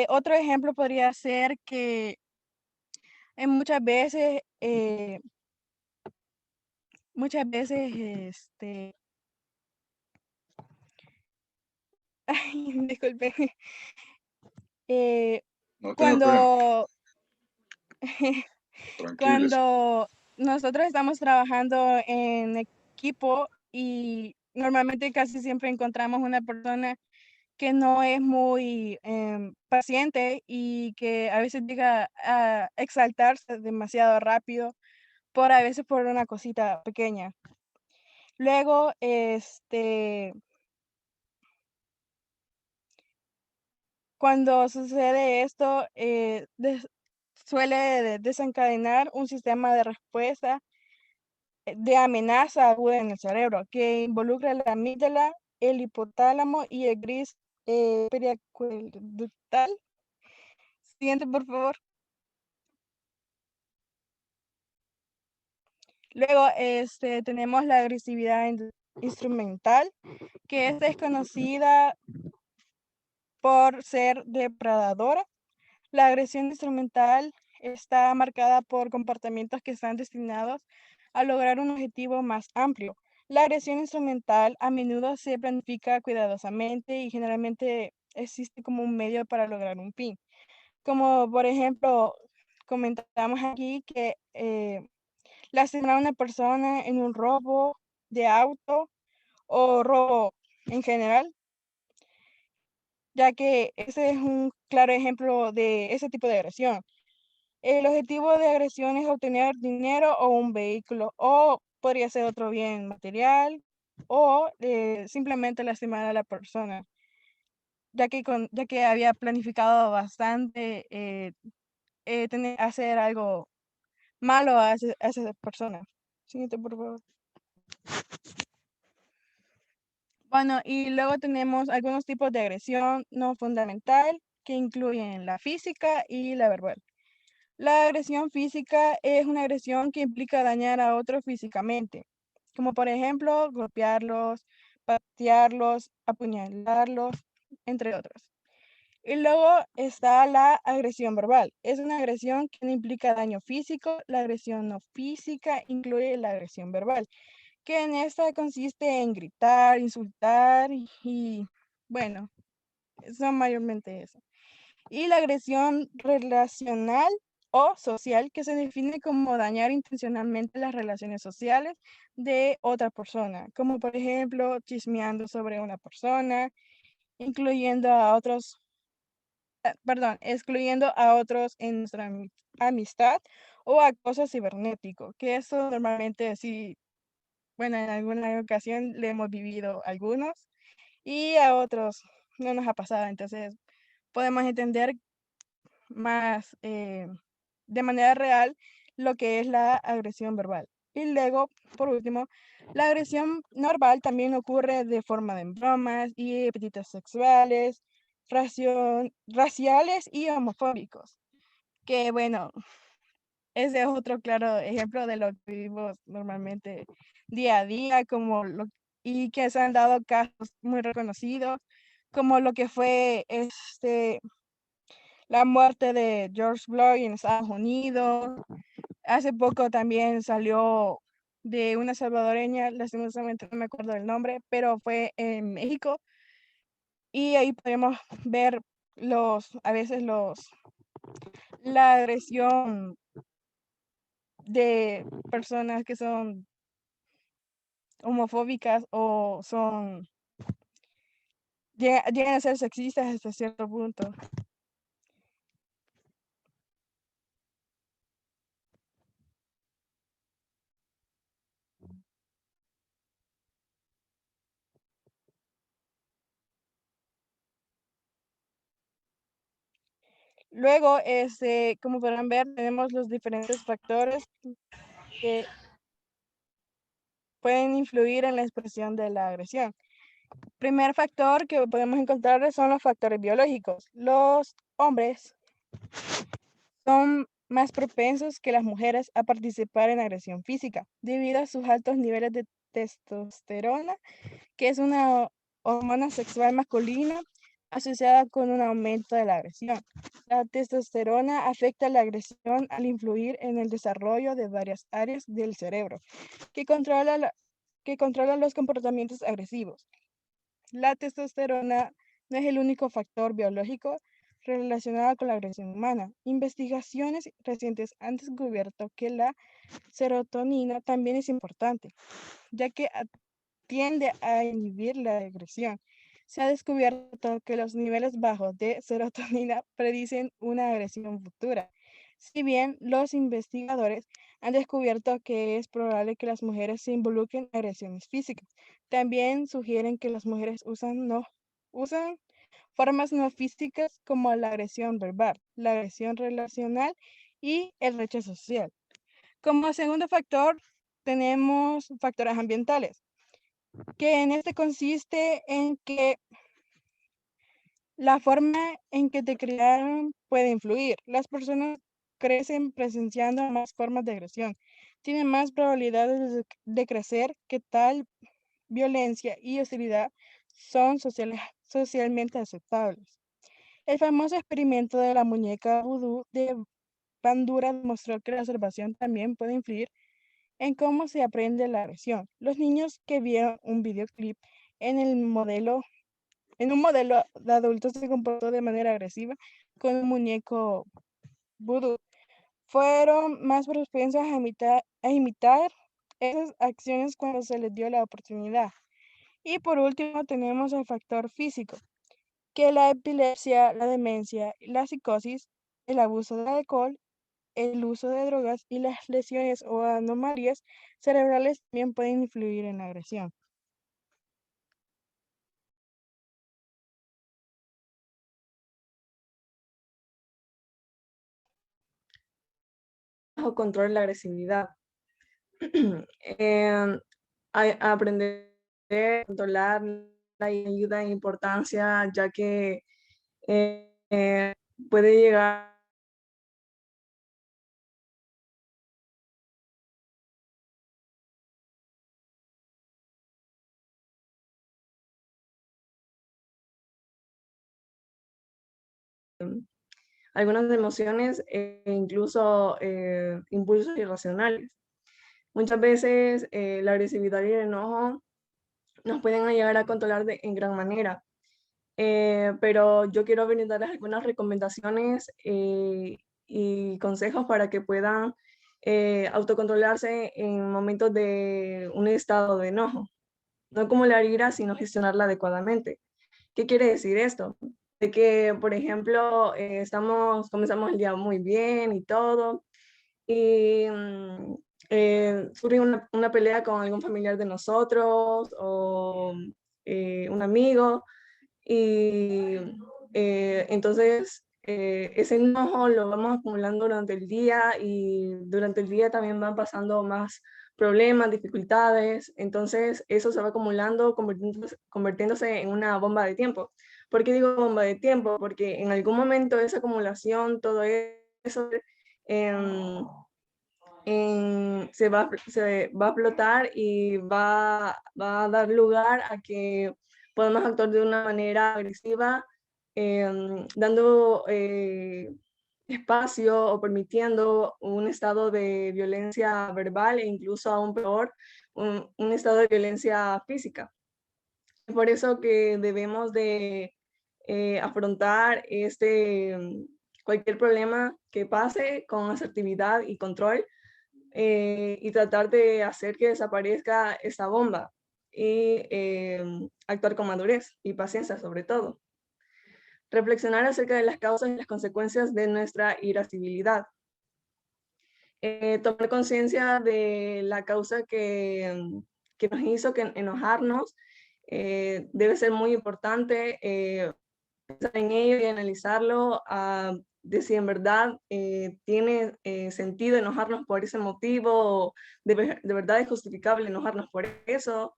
Otro ejemplo podría ser que muchas veces, este, ay, disculpe, eh, No tenga problema. cuando, Tranquilos. cuando nosotros estamos trabajando en equipo y normalmente casi siempre encontramos una persona que no es muy paciente y que a veces llega a exaltarse demasiado rápido por a veces por una cosita pequeña. Luego, cuando sucede esto, suele desencadenar un sistema de respuesta de amenaza aguda en el cerebro que involucra la amígdala, el hipotálamo y el gris periaqueductal. Siguiente, por favor. Luego, tenemos la agresividad instrumental, que es desconocida por ser depredadora. La agresión instrumental está marcada por comportamientos que están destinados a lograr un objetivo más amplio. La agresión instrumental a menudo se planifica cuidadosamente y generalmente existe como un medio para lograr un fin. Como por ejemplo, comentamos aquí que lastimar a una persona en un robo de auto o robo en general, ya que ese es un claro ejemplo de ese tipo de agresión. El objetivo de agresión es obtener dinero o un vehículo, o podría ser otro bien material, o simplemente lastimar a la persona, ya que había planificado bastante hacer algo malo a esa persona. Siguiente, por favor. Bueno, y luego tenemos algunos tipos de agresión no fundamental que incluyen la física y la verbal. La agresión física es una agresión que implica dañar a otros físicamente, como por ejemplo golpearlos, patearlos, apuñalarlos, entre otros. Y luego está la agresión verbal. Es una agresión que no implica daño físico. La agresión no física incluye la agresión verbal, que en esta consiste en gritar, insultar bueno, son mayormente eso. Y la agresión relacional o social, que se define como dañar intencionalmente las relaciones sociales de otra persona, como por ejemplo chismeando sobre una persona, incluyendo a otros, perdón, excluyendo a otros en nuestra amistad o acoso cibernético, que eso normalmente sí, bueno, en alguna ocasión le hemos vivido algunos y a otros no nos ha pasado, entonces podemos entender más de manera real lo que es la agresión verbal. Y luego, por último, la agresión no verbal también ocurre de forma de bromas y epítetos sexuales, raciales y homofóbicos, que bueno, ese es otro claro ejemplo de lo que vivimos normalmente día a día, y que se han dado casos muy reconocidos, como lo que fue la muerte de George Floyd en Estados Unidos. Hace poco también salió de una salvadoreña, lastimosamente no me acuerdo del nombre, pero fue en México. Y ahí podemos ver a veces la agresión de personas que son homofóbicas o son llegan a ser sexistas hasta cierto punto. Luego, como podrán ver, tenemos los diferentes factores que pueden influir en la expresión de la agresión. Primer factor que podemos encontrar son los factores biológicos. Los hombres son más propensos que las mujeres a participar en agresión física debido a sus altos niveles de testosterona, que es una hormona sexual masculina asociada con un aumento de la agresión. La testosterona afecta la agresión al influir en el desarrollo de varias áreas del cerebro que controlan los comportamientos agresivos. La testosterona no es el único factor biológico relacionado con la agresión humana. Investigaciones recientes han descubierto que la serotonina también es importante, ya que tiende a inhibir la agresión. Se ha descubierto que los niveles bajos de serotonina predicen una agresión futura. Si bien los investigadores han descubierto que es probable que las mujeres se involucren en agresiones físicas, también sugieren que las mujeres usan formas no físicas como la agresión verbal, la agresión relacional y el rechazo social. Como segundo factor, tenemos factores ambientales, que en este consiste en que la forma en que te criaron puede influir. Las personas crecen presenciando más formas de agresión, tienen más probabilidades de crecer que tal violencia y hostilidad son socialmente aceptables. El famoso experimento de la muñeca vudú de Bandura demostró que la observación también puede influir en cómo se aprende la agresión. Los niños que vieron un videoclip en un modelo de adultos se comportó de manera agresiva con un muñeco vudú fueron más propensos a imitar esas acciones cuando se les dio la oportunidad. Y por último tenemos el factor físico, que la epilepsia, la demencia, la psicosis, el abuso del alcohol, el uso de drogas y las lesiones o anomalías cerebrales también pueden influir en la agresión. Bajo control de la agresividad. Aprender a controlar la ayuda e importancia, ya que puede llegar algunas emociones e incluso impulsos irracionales. Muchas veces la agresividad y el enojo nos pueden llegar a controlar en gran manera. Pero yo quiero brindarles algunas recomendaciones y consejos para que puedan autocontrolarse en momentos de un estado de enojo. No acumular ira, sino gestionarla adecuadamente. ¿Qué quiere decir esto? De que, por ejemplo, comenzamos el día muy bien y todo, y surge una pelea con algún familiar de nosotros o un amigo, y entonces ese enojo lo vamos acumulando durante el día y durante el día también van pasando más problemas, dificultades, entonces eso se va acumulando, convirtiéndose en una bomba de tiempo. ¿Por qué digo bomba de tiempo? Porque en algún momento esa acumulación, todo eso se va a explotar y va a dar lugar a que podamos actuar de una manera agresiva, dando espacio o permitiendo un estado de violencia verbal e incluso aún peor, un estado de violencia física. Por eso que debemos de afrontar cualquier problema que pase con asertividad y control, y tratar de hacer que desaparezca esa bomba. y actuar con madurez y paciencia sobre todo. Reflexionar acerca de las causas y las consecuencias de nuestra irascibilidad. Tomar conciencia de la causa que nos hizo enojarnos debe ser muy importante. Pensar en ello y analizarlo, de si en verdad tiene sentido enojarnos por ese motivo, o de verdad es justificable enojarnos por eso,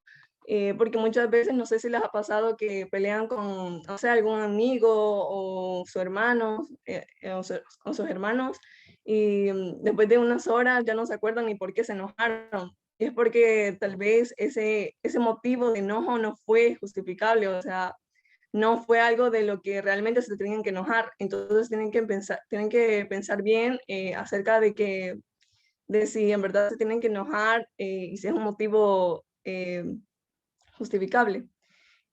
porque muchas veces no sé si les ha pasado que pelean con, no sé, algún amigo o su hermano, o sus hermanos, y después de unas horas ya no se acuerdan ni por qué se enojaron. Y es porque tal vez ese motivo de enojo no fue justificable, o sea, no fue algo de lo que realmente se tenían que enojar. Entonces tienen que pensar bien acerca de si en verdad se tienen que enojar y si es un motivo justificable.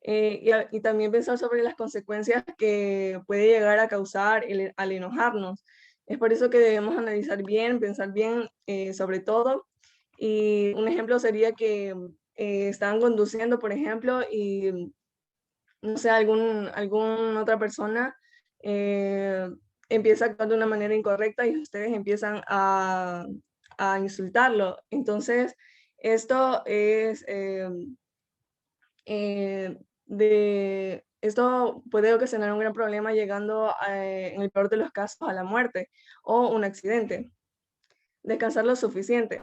Y también pensar sobre las consecuencias que puede llegar a causar al enojarnos. Es por eso que debemos analizar bien, pensar bien sobre todo. Y un ejemplo sería que están conduciendo, por ejemplo, y no sé, alguna otra persona empieza a actuar de una manera incorrecta y ustedes empiezan a insultarlo. Entonces, esto es esto puede ocasionar un gran problema llegando en el peor de los casos a la muerte o un accidente. Descansar lo suficiente.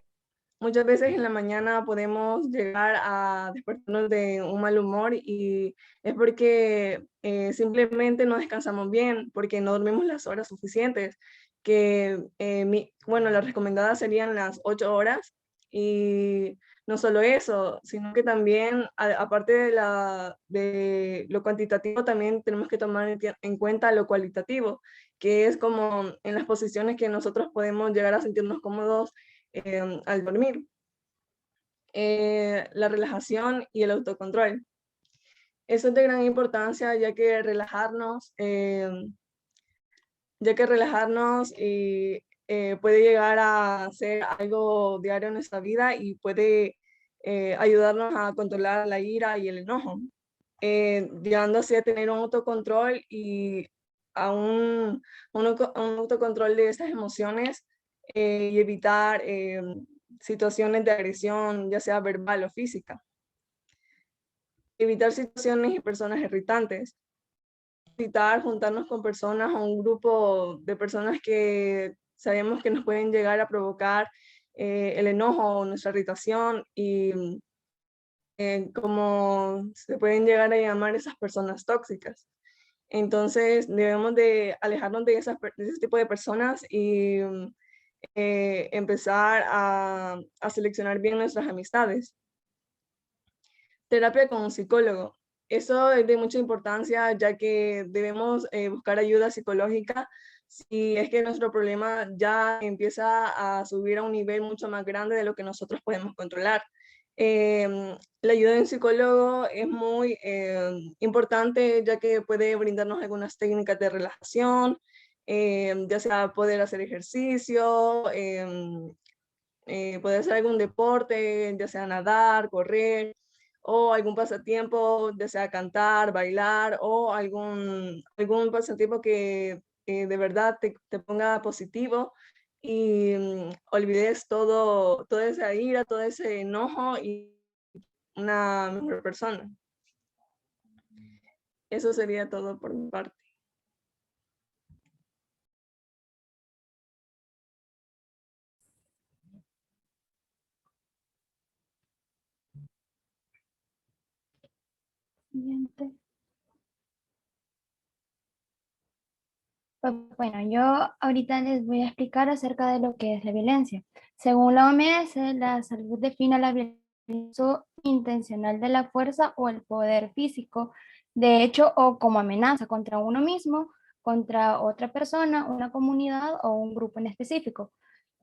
Muchas veces en la mañana podemos llegar a despertarnos de un mal humor y es porque simplemente no descansamos bien, porque no dormimos las horas suficientes, que bueno, las recomendadas serían las 8 horas y no solo eso, sino que también aparte de lo cuantitativo, también tenemos que tomar en cuenta lo cualitativo, que es como en las posiciones que nosotros podemos llegar a sentirnos cómodos al dormir. La relajación y el autocontrol. Eso es de gran importancia ya que relajarnos y, puede llegar a ser algo diario en nuestra vida y puede ayudarnos a controlar la ira y el enojo, llegando así a tener un autocontrol y a un autocontrol de estas emociones y evitar situaciones de agresión, ya sea verbal o física. Evitar situaciones y personas irritantes. Evitar juntarnos con personas o un grupo de personas que sabemos que nos pueden llegar a provocar el enojo o nuestra irritación y como se pueden llegar a llamar esas personas tóxicas. Entonces debemos de alejarnos de ese tipo de personas y empezar a seleccionar bien nuestras amistades. Terapia con un psicólogo. Eso es de mucha importancia ya que debemos buscar ayuda psicológica si es que nuestro problema ya empieza a subir a un nivel mucho más grande de lo que nosotros podemos controlar. La ayuda de un psicólogo es muy importante ya que puede brindarnos algunas técnicas de relajación, ya sea poder hacer ejercicio, poder hacer algún deporte, ya sea nadar, correr, o algún pasatiempo, ya sea cantar, bailar, o algún pasatiempo que de verdad te ponga positivo y olvides toda esa ira, todo ese enojo y una mejor persona. Eso sería todo por mi parte. Siguiente. Pues bueno, yo ahorita les voy a explicar acerca de lo que es la violencia. Según la OMS, la salud define la violencia como uso intencional de la fuerza o el poder físico, de hecho o como amenaza contra uno mismo, contra otra persona, una comunidad o un grupo en específico.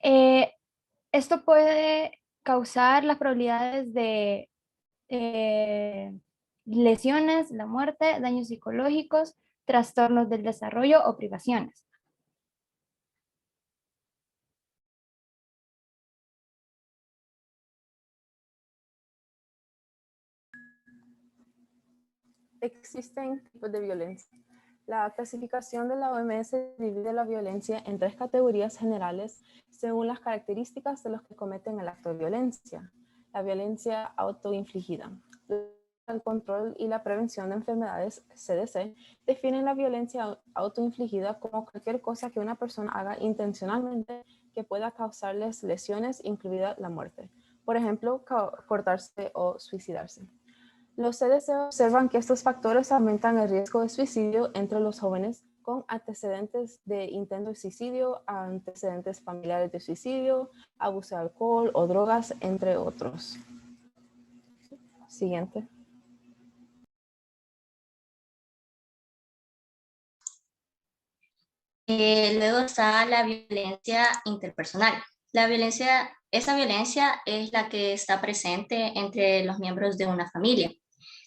Esto puede causar las probabilidades de lesiones, la muerte, daños psicológicos, trastornos del desarrollo o privaciones. Existen tipos de violencia. La clasificación de la OMS divide la violencia en 3 categorías generales según las características de los que cometen el acto de violencia. La violencia autoinfligida. El control y la prevención de enfermedades, CDC, definen la violencia autoinfligida como cualquier cosa que una persona haga intencionalmente que pueda causarles lesiones, incluida la muerte. Por ejemplo, cortarse o suicidarse. Los CDC observan que estos factores aumentan el riesgo de suicidio entre los jóvenes con antecedentes de intento de suicidio, antecedentes familiares de suicidio, abuso de alcohol o drogas, entre otros. Siguiente. Luego está la violencia interpersonal. Esa violencia es la que está presente entre los miembros de una familia.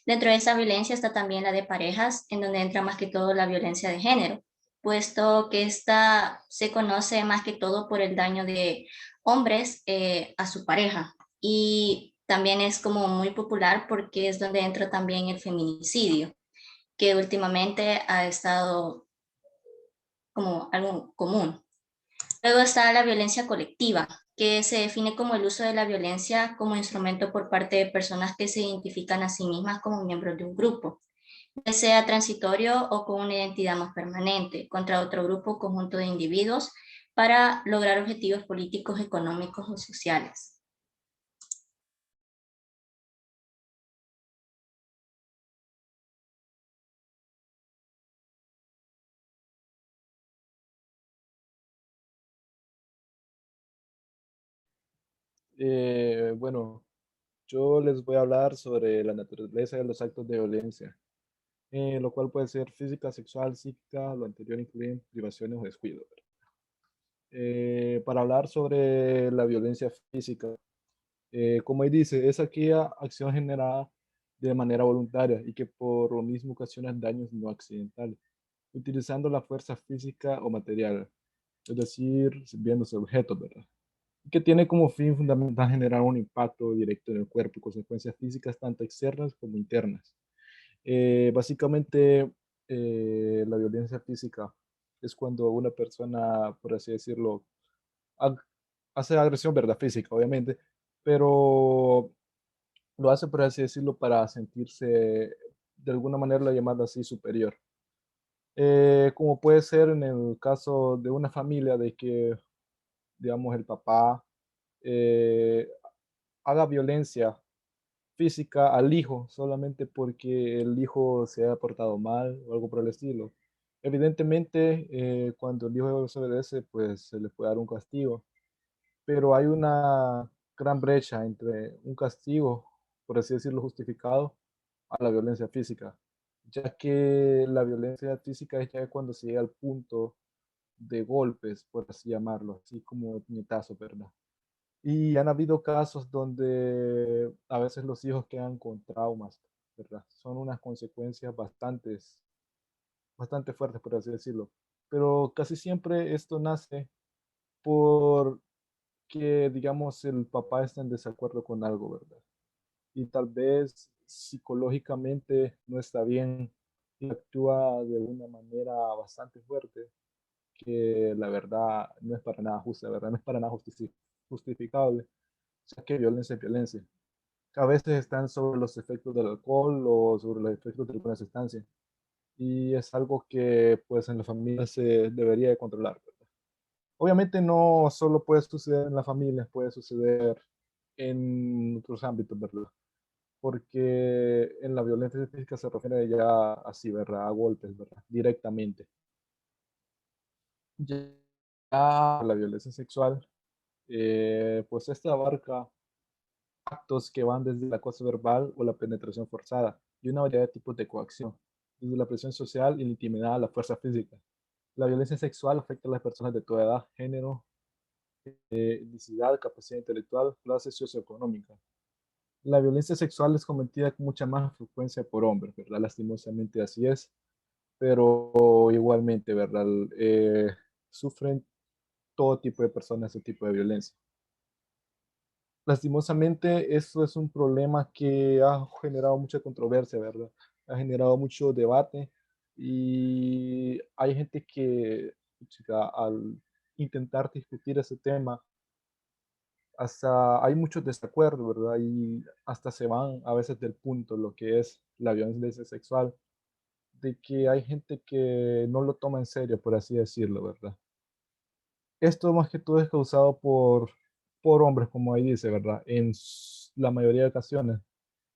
Dentro de esa violencia está también la de parejas, en donde entra más que todo la violencia de género, puesto que esta se conoce más que todo por el daño de hombres a su pareja. Y también es como muy popular porque es donde entra también el feminicidio, que últimamente ha estado como algo común. Luego está la violencia colectiva, que se define como el uso de la violencia como instrumento por parte de personas que se identifican a sí mismas como miembros de un grupo, ya sea transitorio o con una identidad más permanente, contra otro grupo o conjunto de individuos para lograr objetivos políticos, económicos o sociales. Bueno, yo les voy a hablar sobre la naturaleza de los actos de violencia, lo cual puede ser física, sexual, psíquica, lo anterior incluyen privaciones o descuido. Para hablar sobre la violencia física, como ahí dice, es aquella acción generada de manera voluntaria y que por lo mismo ocasiona daños no accidentales, utilizando la fuerza física o material, es decir, sirviéndose objetos, ¿verdad? Que tiene como fin fundamental generar un impacto directo en el cuerpo y consecuencias físicas tanto externas como internas. Básicamente, la violencia física es cuando una persona, por así decirlo, ag- hace agresión, ¿verdad? Física, obviamente, pero lo hace, por así decirlo, para sentirse, de alguna manera, la llamada así, superior. Como puede ser en el caso de una familia de que, digamos, el papá eh, haga violencia física al hijo solamente porque el hijo se ha portado mal o algo por el estilo. Evidentemente, cuando el hijo desobedece, pues se le puede dar un castigo, pero hay una gran brecha entre un castigo, por así decirlo, justificado a la violencia física, ya que la violencia física es ya cuando se llega al punto de golpes, por así llamarlo, así como puñetazos, ¿verdad? Y han habido casos donde a veces los hijos quedan con traumas, ¿verdad? Son unas consecuencias bastante fuertes, por así decirlo. Pero casi siempre esto nace porque, digamos, el papá está en desacuerdo con algo, ¿verdad? Y tal vez psicológicamente no está bien y actúa de una manera bastante fuerte que la verdad no es para nada justa, ¿verdad? No es para nada justificable. O sea, que violencia es violencia. A veces están sobre los efectos del alcohol o sobre los efectos de alguna sustancia. Y es algo que pues en la familia se debería de controlar, ¿verdad? Obviamente no solo puede suceder en la familia, puede suceder en otros ámbitos, ¿verdad? Porque en la violencia física se refiere ya así, ¿verdad? A golpes, ¿verdad? Directamente. Ya la violencia sexual, pues esta abarca actos que van desde el acoso verbal o la penetración forzada y una variedad de tipos de coacción, desde la presión social y la intimidad a la fuerza física. La violencia sexual afecta a las personas de toda edad, género, etnicidad, capacidad intelectual, clase socioeconómica. La violencia sexual es cometida con mucha más frecuencia por hombres, ¿verdad? Lastimosamente así es, pero igualmente, ¿verdad? Sufren todo tipo de personas ese tipo de violencia. Lastimosamente, esto es un problema que ha generado mucha controversia, ¿verdad? ha generado mucho debate y hay gente que, chica, al intentar discutir ese tema, hasta hay muchos desacuerdos, ¿verdad? Y hasta se van a veces del punto, lo que es la violencia sexual, de que hay gente que no lo toma en serio, por así decirlo, ¿verdad? Esto más que todo es causado por hombres, como ahí dice, ¿verdad? La mayoría de ocasiones,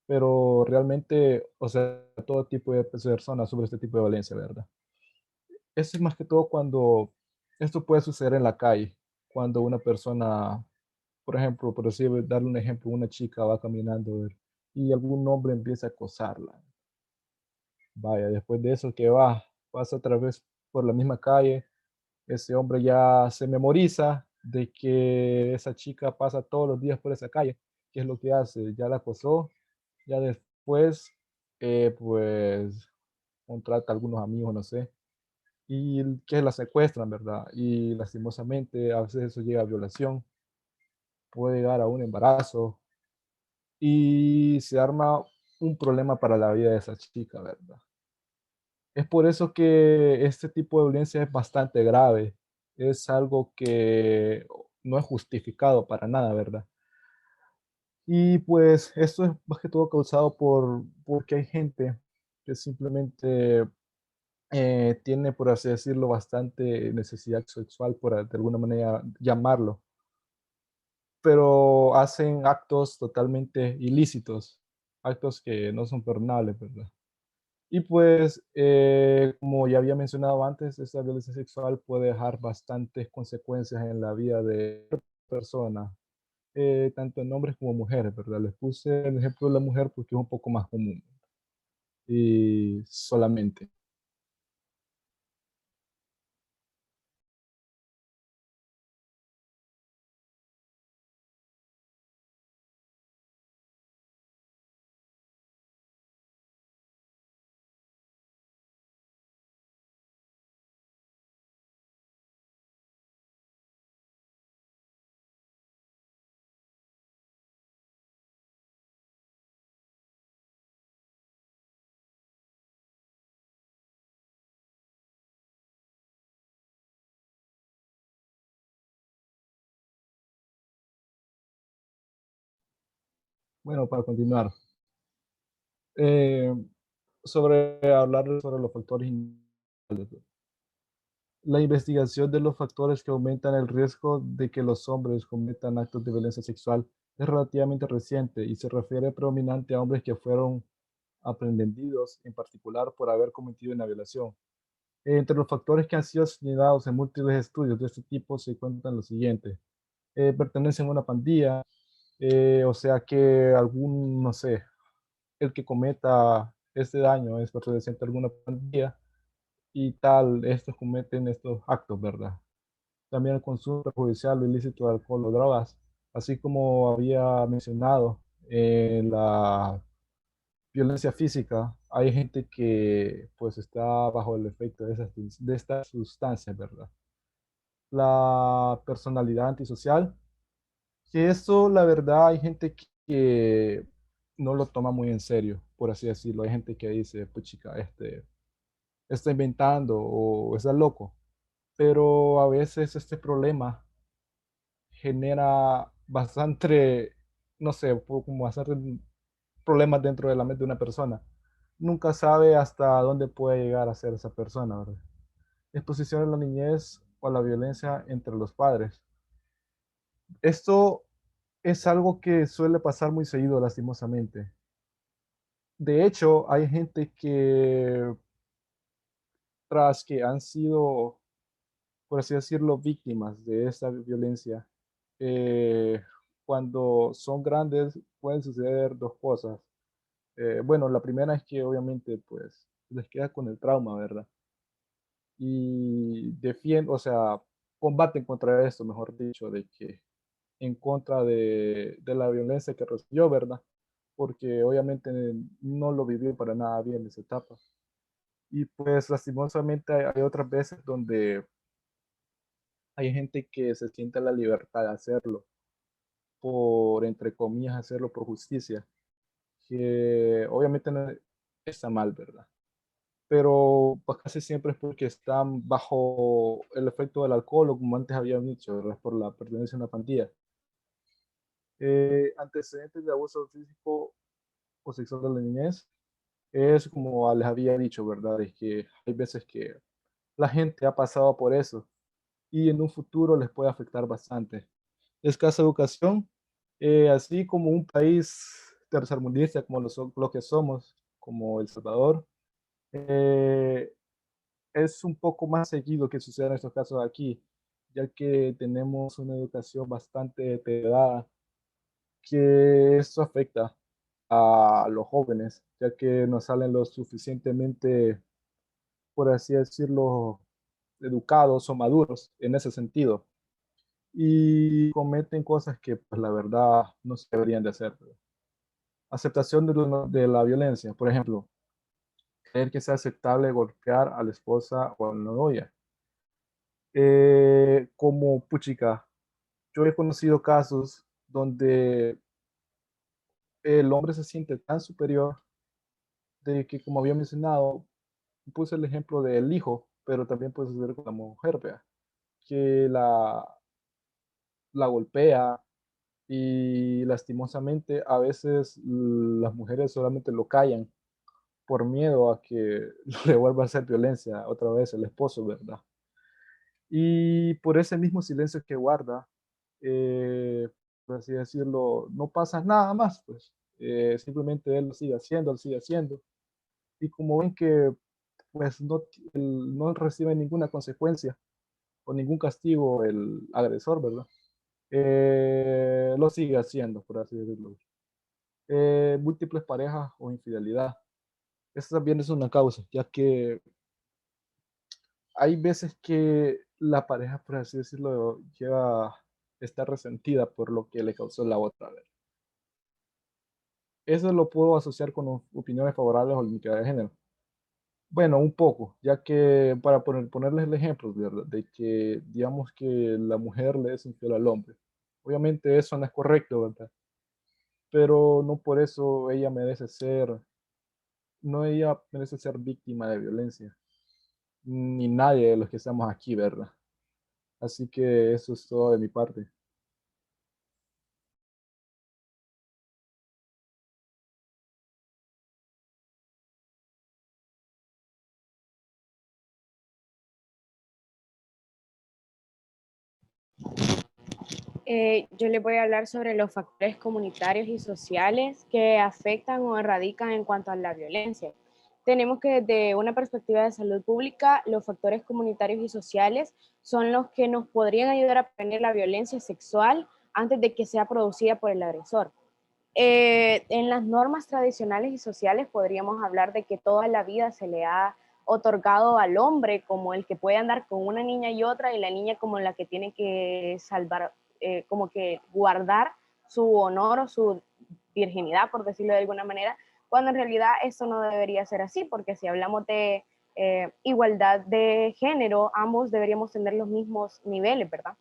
pero realmente, o sea, todo tipo de personas sobre este tipo de violencia, ¿verdad? Eso es más que todo cuando esto puede suceder en la calle, cuando una persona, por ejemplo, por decir, darle un ejemplo, una chica va caminando y algún hombre empieza a acosarla. Vaya, después de eso que pasa otra vez por la misma calle, ese hombre ya se memoriza de que esa chica pasa todos los días por esa calle. ¿Qué es lo que hace? Ya la acosó, ya después, pues, contrata a algunos amigos, no sé, y que la secuestran, ¿verdad? Y lastimosamente a veces eso llega a violación, puede llegar a un embarazo y se arma un problema para la vida de esa chica, ¿verdad? Es por eso que este tipo de violencia es bastante grave. Es algo que no es justificado para nada, ¿verdad? Y pues esto es más que todo causado porque hay gente que simplemente tiene, por así decirlo, bastante necesidad sexual, de alguna manera llamarlo, pero hacen actos totalmente ilícitos, actos que no son perdonables, ¿verdad? Y pues, como ya había mencionado antes, esta violencia sexual puede dejar bastantes consecuencias en la vida de personas, tanto en hombres como mujeres, ¿verdad? Les puse el ejemplo de la mujer porque es un poco más común y solamente. Bueno, para continuar, eh, hablar sobre los factores individuales. La investigación de los factores que aumentan el riesgo de que los hombres cometan actos de violencia sexual es relativamente reciente y se refiere predominante a hombres que fueron aprendidos en particular por haber cometido una violación. Entre los factores que han sido señalados en múltiples estudios de este tipo se cuentan los siguientes. Pertenecen a una pandilla, o sea que algún, no sé, el que cometa este daño es perteneciente a alguna pandilla y tal, estos cometen estos actos, ¿verdad? También el consumo perjudicial o ilícito de alcohol o drogas, así como había mencionado, la violencia física, hay gente que pues está bajo el efecto de estas sustancias, ¿verdad? La personalidad antisocial, que eso la verdad hay gente que no lo toma muy en serio, por así decirlo. Hay gente que dice, pues chica, está inventando o está loco, pero a veces este problema genera bastante, no sé, como bastante problemas dentro de la mente de una persona. Nunca sabe hasta dónde puede llegar a ser esa persona, ¿verdad? Exposición a la niñez o a la violencia entre los padres. Esto es algo que suele pasar muy seguido, lastimosamente. De hecho, hay gente que, tras que han sido, por así decirlo, víctimas de esta violencia, eh, cuando son grandes pueden suceder dos cosas. Bueno, la primera es que obviamente pues les queda con el trauma, ¿verdad? Y defienden, o sea, combaten contra esto, mejor dicho, de que en contra de la violencia que recibió, ¿verdad? Porque obviamente no lo vivió para nada bien esa etapa. Y pues lastimosamente hay otras veces donde hay gente que se siente la libertad de hacerlo, por, entre comillas, hacerlo por justicia, que obviamente está mal, ¿verdad? Pero pues, casi siempre es porque están bajo el efecto del alcohol o como antes habían dicho, ¿verdad? Por la pertenencia a una pandilla. Antecedentes de abuso físico o sexual de la niñez es como les había dicho, ¿verdad? Es que hay veces que la gente ha pasado por eso y en un futuro les puede afectar bastante. Escasa educación, así como un país tercermundista como lo que somos, como El Salvador, eh, es un poco más seguido que suceda en estos casos aquí, ya que tenemos una educación bastante deteriorada, que esto afecta a los jóvenes, ya que no salen lo suficientemente, por así decirlo, educados o maduros en ese sentido y cometen cosas que pues la verdad no se deberían de hacer. Aceptación de la violencia, por ejemplo, creer que sea aceptable golpear a la esposa o a la novia. Como puchica, yo he conocido casos donde el hombre se siente tan superior de que, como había mencionado, puse el ejemplo del hijo, pero también puede suceder con la mujer, vea, que la golpea y lastimosamente a veces las mujeres solamente lo callan por miedo a que le vuelva a hacer violencia otra vez el esposo, ¿verdad? Y por ese mismo silencio que guarda, por así decirlo, no pasa nada más, pues simplemente él lo sigue haciendo. Y como ven que pues no recibe ninguna consecuencia o ningún castigo el agresor, ¿verdad? Lo sigue haciendo, por así decirlo. Múltiples parejas o infidelidad. Esta también es una causa, ya que hay veces que la pareja, por así decirlo, llega a estar resentida por lo que le causó la otra vez. Eso lo puedo asociar con opiniones favorables o la iniquidad de género. Bueno, un poco, ya que para ponerles el ejemplo, ¿verdad? De que digamos que la mujer le es infiel al hombre. Obviamente eso no es correcto, ¿verdad? Pero no por eso ella merece ser víctima de violencia, ni nadie de los que estamos aquí, ¿verdad? Así que eso es todo de mi parte. Yo les voy a hablar sobre los factores comunitarios y sociales que afectan o erradican en cuanto a la violencia. Tenemos que desde una perspectiva de salud pública, los factores comunitarios y sociales son los que nos podrían ayudar a prevenir la violencia sexual antes de que sea producida por el agresor. En las normas tradicionales y sociales podríamos hablar de que toda la vida se le ha otorgado al hombre como el que puede andar con una niña y otra, y la niña como la que tiene que salvar, como que guardar su honor o su virginidad, por decirlo de alguna manera, cuando en realidad eso no debería ser así, porque si hablamos de igualdad de género, ambos deberíamos tener los mismos niveles, ¿verdad?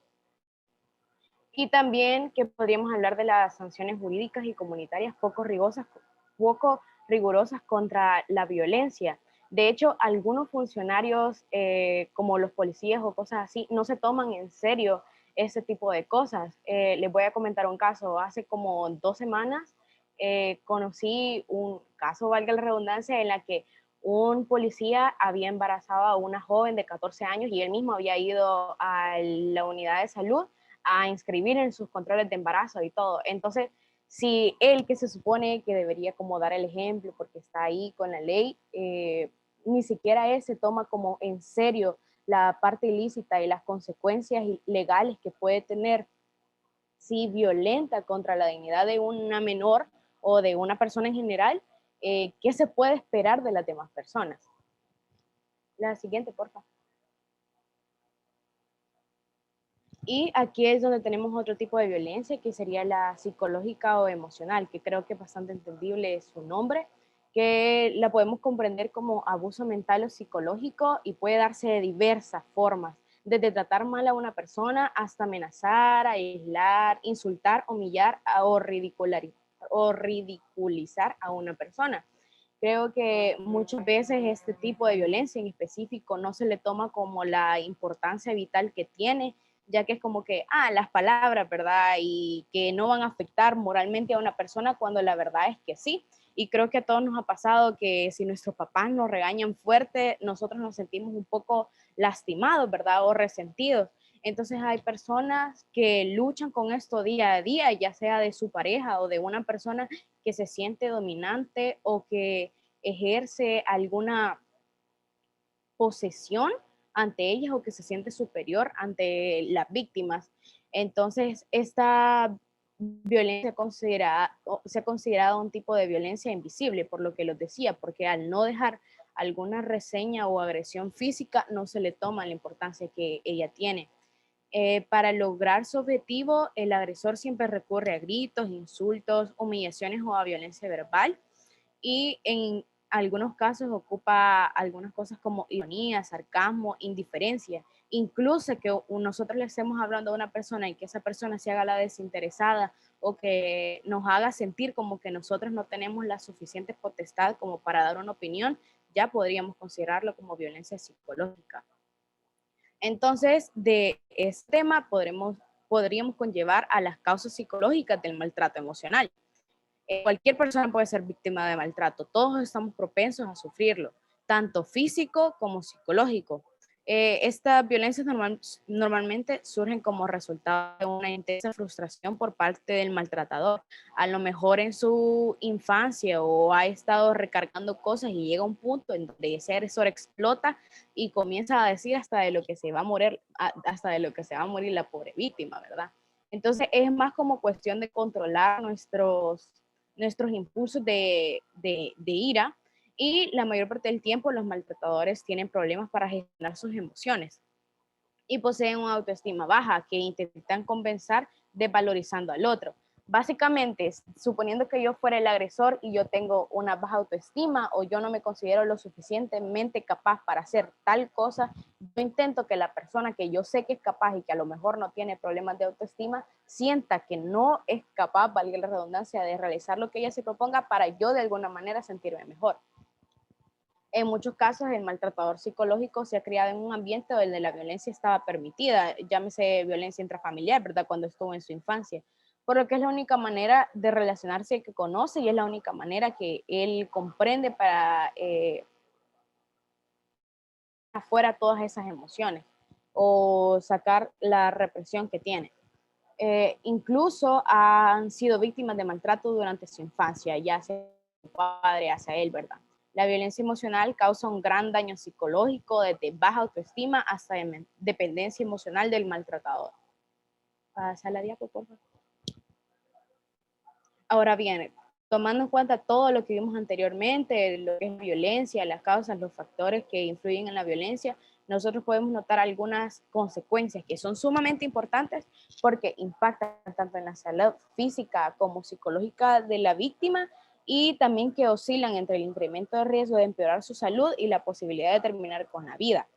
Y también que podríamos hablar de las sanciones jurídicas y comunitarias poco rigurosas contra la violencia. De hecho, algunos funcionarios, como los policías o cosas así, no se toman en serio ese tipo de cosas. Les voy a comentar un caso. Hace como 2 semanas conocí un caso, valga la redundancia, en la que un policía había embarazado a una joven de 14 años y él mismo había ido a la unidad de salud a inscribir en sus controles de embarazo y todo. Entonces, si él, que se supone que debería como dar el ejemplo porque está ahí con la ley, ni siquiera él se toma como en serio la parte ilícita y las consecuencias legales que puede tener si violenta contra la dignidad de una menor o de una persona en general, ¿qué se puede esperar de las demás personas? La siguiente, por favor. Y aquí es donde tenemos otro tipo de violencia, que sería la psicológica o emocional, que creo que es bastante entendible su nombre, que la podemos comprender como abuso mental o psicológico y puede darse de diversas formas, desde tratar mal a una persona hasta amenazar, aislar, insultar, humillar o ridiculizar a una persona. Creo que muchas veces este tipo de violencia en específico no se le toma como la importancia vital que tiene, ya que es como que, las palabras, ¿verdad? Y que no van a afectar moralmente a una persona cuando la verdad es que sí. Y creo que a todos nos ha pasado que si nuestros papás nos regañan fuerte, nosotros nos sentimos un poco lastimados, ¿verdad? O resentidos. Entonces hay personas que luchan con esto día a día, ya sea de su pareja o de una persona que se siente dominante o que ejerce alguna posesión ante ellas o que se siente superior ante las víctimas. Entonces, esta violencia se ha considerado un tipo de violencia invisible, por lo que los decía, porque al no dejar alguna reseña o agresión física, no se le toma la importancia que ella tiene. Para lograr su objetivo, el agresor siempre recurre a gritos, insultos, humillaciones o a violencia verbal, y en algunos casos ocupa algunas cosas como ironía, sarcasmo, indiferencia. Incluso que nosotros le estemos hablando a una persona y que esa persona se haga la desinteresada o que nos haga sentir como que nosotros no tenemos la suficiente potestad como para dar una opinión, ya podríamos considerarlo como violencia psicológica. Entonces, de este tema podríamos conllevar a las causas psicológicas del maltrato emocional. Cualquier persona puede ser víctima de maltrato, todos estamos propensos a sufrirlo, tanto físico como psicológico. Estas violencias normalmente surgen como resultado de una intensa frustración por parte del maltratador. A lo mejor en su infancia o ha estado recargando cosas y llega un punto en donde ese agresor explota y comienza a decir hasta de lo que se va a morir, la pobre víctima, ¿verdad? Entonces es más como cuestión de controlar nuestros impulsos de ira, y la mayor parte del tiempo los maltratadores tienen problemas para gestionar sus emociones y poseen una autoestima baja que intentan compensar desvalorizando al otro. Básicamente, suponiendo que yo fuera el agresor y yo tengo una baja autoestima o yo no me considero lo suficientemente capaz para hacer tal cosa, yo intento que la persona que yo sé que es capaz y que a lo mejor no tiene problemas de autoestima, sienta que no es capaz, valga la redundancia, de realizar lo que ella se proponga para yo de alguna manera sentirme mejor. En muchos casos, el maltratador psicológico se ha criado en un ambiente donde la violencia estaba permitida, llámese violencia intrafamiliar, ¿verdad? Cuando estuvo en su infancia, por lo que es la única manera de relacionarse que conoce y es la única manera que él comprende para afuera todas esas emociones o sacar la represión que tiene. Incluso han sido víctimas de maltrato durante su infancia, ya sea su padre hacia él, ¿verdad? La violencia emocional causa un gran daño psicológico, desde baja autoestima hasta dependencia emocional del maltratador. Pasa la diapo, por favor. Ahora bien, tomando en cuenta todo lo que vimos anteriormente, lo que es violencia, las causas, los factores que influyen en la violencia, nosotros podemos notar algunas consecuencias que son sumamente importantes porque impactan tanto en la salud física como psicológica de la víctima, y también que oscilan entre el incremento de riesgo de empeorar su salud y la posibilidad de terminar con la vida.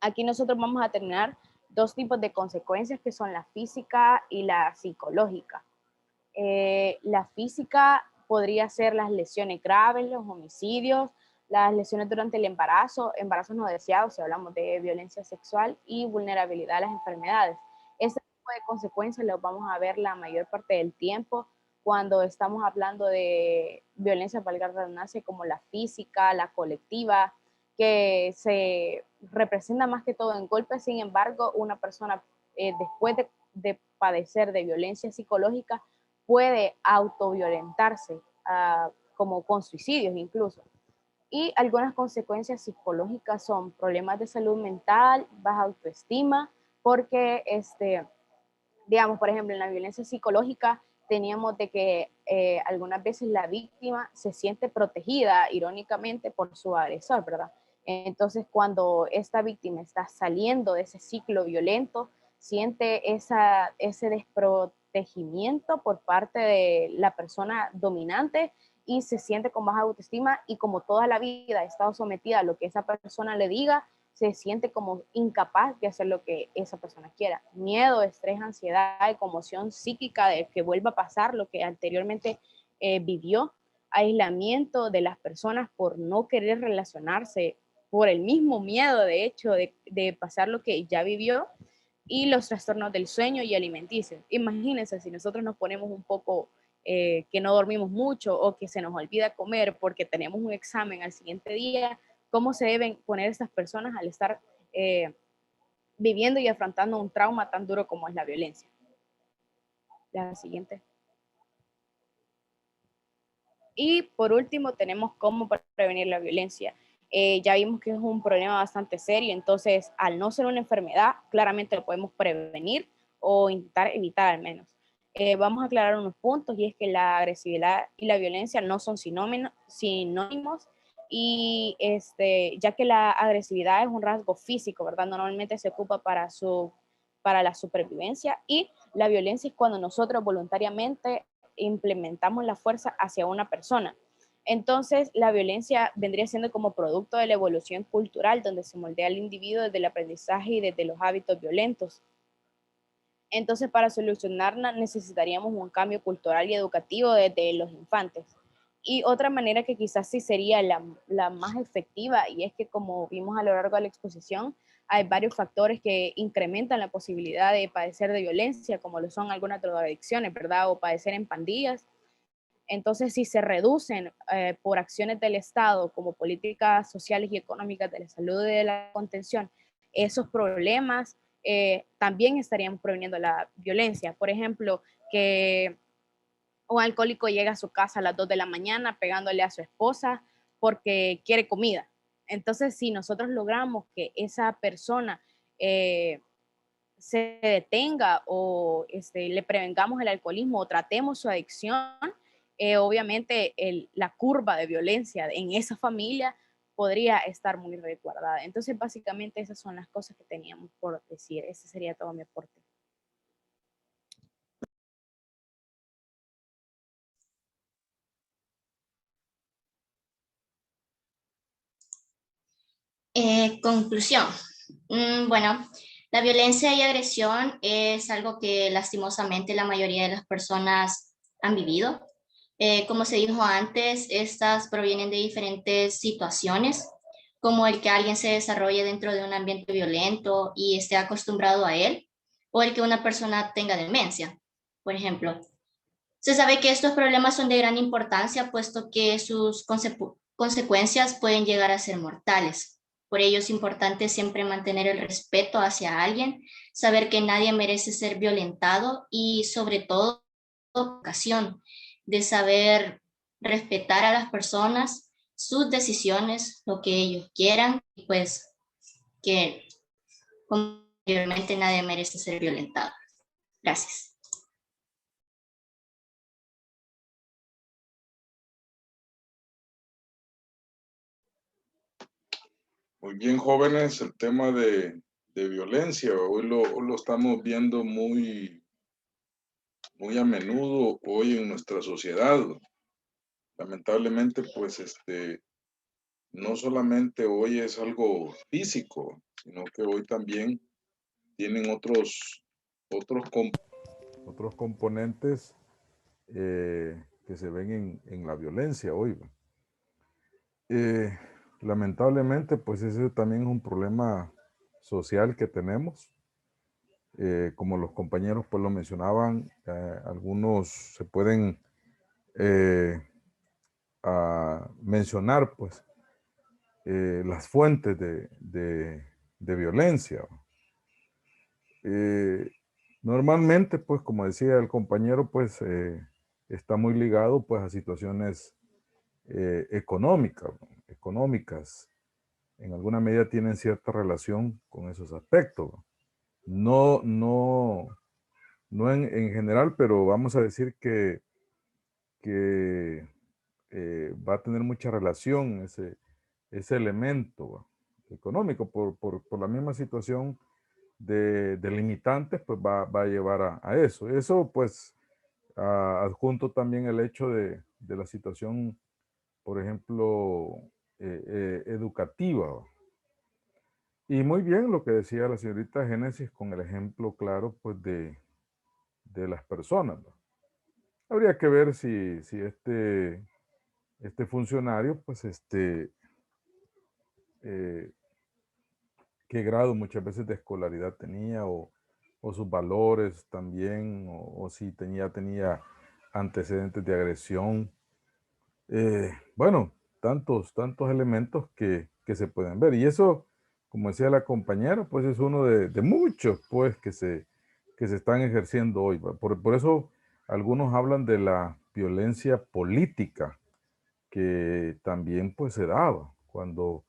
Aquí nosotros vamos a terminar dos tipos de consecuencias que son la física y la psicológica. La física podría ser las lesiones graves, los homicidios, las lesiones durante el embarazo, embarazos no deseados si hablamos de violencia sexual, y vulnerabilidad a las enfermedades. Este tipo de consecuencias los vamos a ver la mayor parte del tiempo cuando estamos hablando de violencia, valga la redundancia, como la física, la colectiva, que se representa más que todo en golpes. Sin embargo, una persona después de padecer de violencia psicológica puede autoviolentarse, como con suicidios incluso. Y algunas consecuencias psicológicas son problemas de salud mental, baja autoestima, porque, digamos, por ejemplo, en la violencia psicológica teníamos de que algunas veces la víctima se siente protegida, irónicamente, por su agresor, ¿verdad? Entonces, cuando esta víctima está saliendo de ese ciclo violento, siente ese desprotegimiento por parte de la persona dominante y se siente con baja autoestima, y como toda la vida ha estado sometida a lo que esa persona le diga, se siente como incapaz de hacer lo que esa persona quiera. Miedo, estrés, ansiedad y conmoción psíquica de que vuelva a pasar lo que anteriormente vivió, aislamiento de las personas por no querer relacionarse, por el mismo miedo, de hecho, de pasar lo que ya vivió, y los trastornos del sueño y alimenticios. Imagínense si nosotros nos ponemos un poco que no dormimos mucho o que se nos olvida comer porque tenemos un examen al siguiente día, ¿cómo se deben poner estas personas al estar viviendo y afrontando un trauma tan duro como es la violencia? La siguiente. Y por último tenemos cómo prevenir la violencia. Ya vimos que es un problema bastante serio, entonces al no ser una enfermedad, claramente lo podemos prevenir o intentar evitar al menos. Vamos a aclarar unos puntos, y es que la agresividad y la violencia no son sinónimos, y ya que la agresividad es un rasgo físico, ¿verdad? Normalmente se ocupa para la supervivencia, y la violencia es cuando nosotros voluntariamente implementamos la fuerza hacia una persona. Entonces, la violencia vendría siendo como producto de la evolución cultural, donde se moldea al individuo desde el aprendizaje y desde los hábitos violentos. Entonces, para solucionarla necesitaríamos un cambio cultural y educativo desde los infantes. Y otra manera que quizás sí sería la más efectiva, y es que, como vimos a lo largo de la exposición, hay varios factores que incrementan la posibilidad de padecer de violencia, como lo son algunas drogadicciones, ¿verdad? O padecer en pandillas. Entonces, si se reducen por acciones del Estado, como políticas sociales y económicas de la salud y de la contención, esos problemas, también estaríamos previniendo la violencia. Por ejemplo, que un alcohólico llega a su casa a las 2 de la mañana pegándole a su esposa porque quiere comida. Entonces, si nosotros logramos que esa persona se detenga, o le prevengamos el alcoholismo o tratemos su adicción, obviamente la curva de violencia en esa familia podría estar muy resguardada. Entonces, básicamente esas son las cosas que teníamos por decir. Ese sería todo mi aporte. Conclusión. Bueno, la violencia y agresión es algo que lastimosamente la mayoría de las personas han vivido. Como se dijo antes, estas provienen de diferentes situaciones, como el que alguien se desarrolle dentro de un ambiente violento y esté acostumbrado a él, o el que una persona tenga demencia, por ejemplo. Se sabe que estos problemas son de gran importancia, puesto que sus consecuencias pueden llegar a ser mortales. Por ello es importante siempre mantener el respeto hacia alguien, saber que nadie merece ser violentado, y sobre todo, ocasión de saber respetar a las personas, sus decisiones, lo que ellos quieran, y pues que, como anteriormente, nadie merece ser violentado. Gracias. Muy bien, jóvenes, el tema de violencia, hoy lo estamos viendo muy a menudo hoy en nuestra sociedad. Lamentablemente, pues no solamente hoy es algo físico, sino que hoy también tienen otros componentes que se ven en la violencia hoy. Lamentablemente, pues ese también es un problema social que tenemos. Como los compañeros pues lo mencionaban, algunos se pueden mencionar pues las fuentes de violencia. Normalmente, pues como decía el compañero, pues está muy ligado pues a situaciones económicas. En alguna medida tienen cierta relación con esos aspectos. No en general, pero vamos a decir que va a tener mucha relación ese elemento económico por la misma situación de limitantes, pues va a llevar a eso. Eso pues adjunto también el hecho de la situación, por ejemplo, educativa. Y muy bien lo que decía la señorita Génesis con el ejemplo claro pues de las personas, ¿no? Habría que ver si este funcionario, pues, qué grado muchas veces de escolaridad tenía o sus valores también, o si tenía antecedentes de agresión. Bueno, tantos elementos que se pueden ver. Y eso, como decía la compañera, pues es uno de muchos, pues, que se están ejerciendo hoy. Por eso algunos hablan de la violencia política, que también, pues, se daba cuando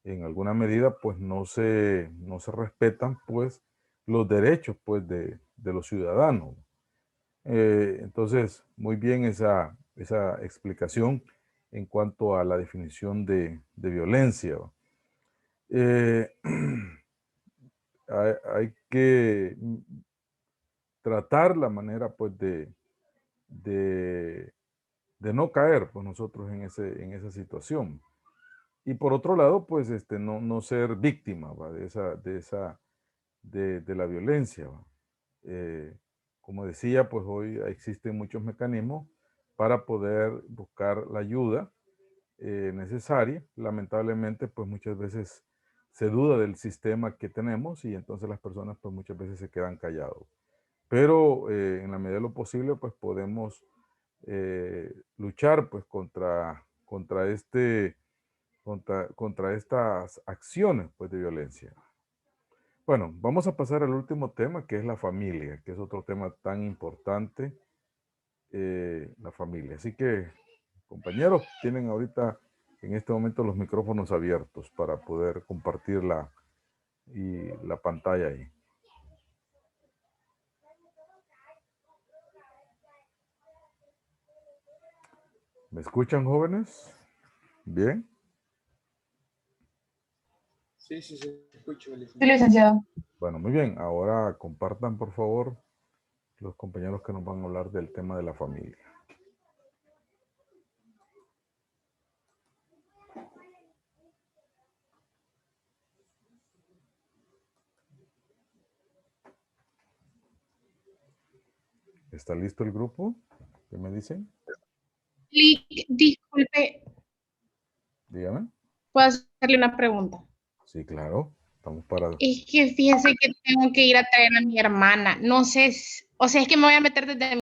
en alguna medida, pues, no se respetan, pues, los derechos, pues, de los ciudadanos. Entonces, muy bien esa explicación en cuanto a la definición de violencia. Hay que tratar la manera, pues, de no caer, pues, nosotros en esa situación. Y por otro lado, pues, no ser víctima, ¿va? de la violencia, ¿va? Como decía, pues hoy existen muchos mecanismos para poder buscar la ayuda necesaria. Lamentablemente, pues muchas veces se duda del sistema que tenemos y entonces las personas pues muchas veces se quedan callados. Pero en la medida de lo posible, pues podemos luchar pues contra estas acciones pues de violencia. Bueno, vamos a pasar al último tema, que es la familia, que es otro tema tan importante, la familia. Así que, compañeros, tienen ahorita en este momento los micrófonos abiertos para poder compartir la pantalla ahí. ¿Me escuchan, jóvenes? ¿Bien? Sí, sí, sí, escucho, Sí, licenciado. Bueno, muy bien. Ahora compartan, por favor, los compañeros que nos van a hablar del tema de la familia. ¿Está listo el grupo? ¿Qué me dicen? Disculpe, Dígame. ¿puedo hacerle una pregunta? Sí, claro. Estamos para... Es que fíjese que tengo que ir a traer a mi hermana. No sé, o sea, es que me voy a meter desde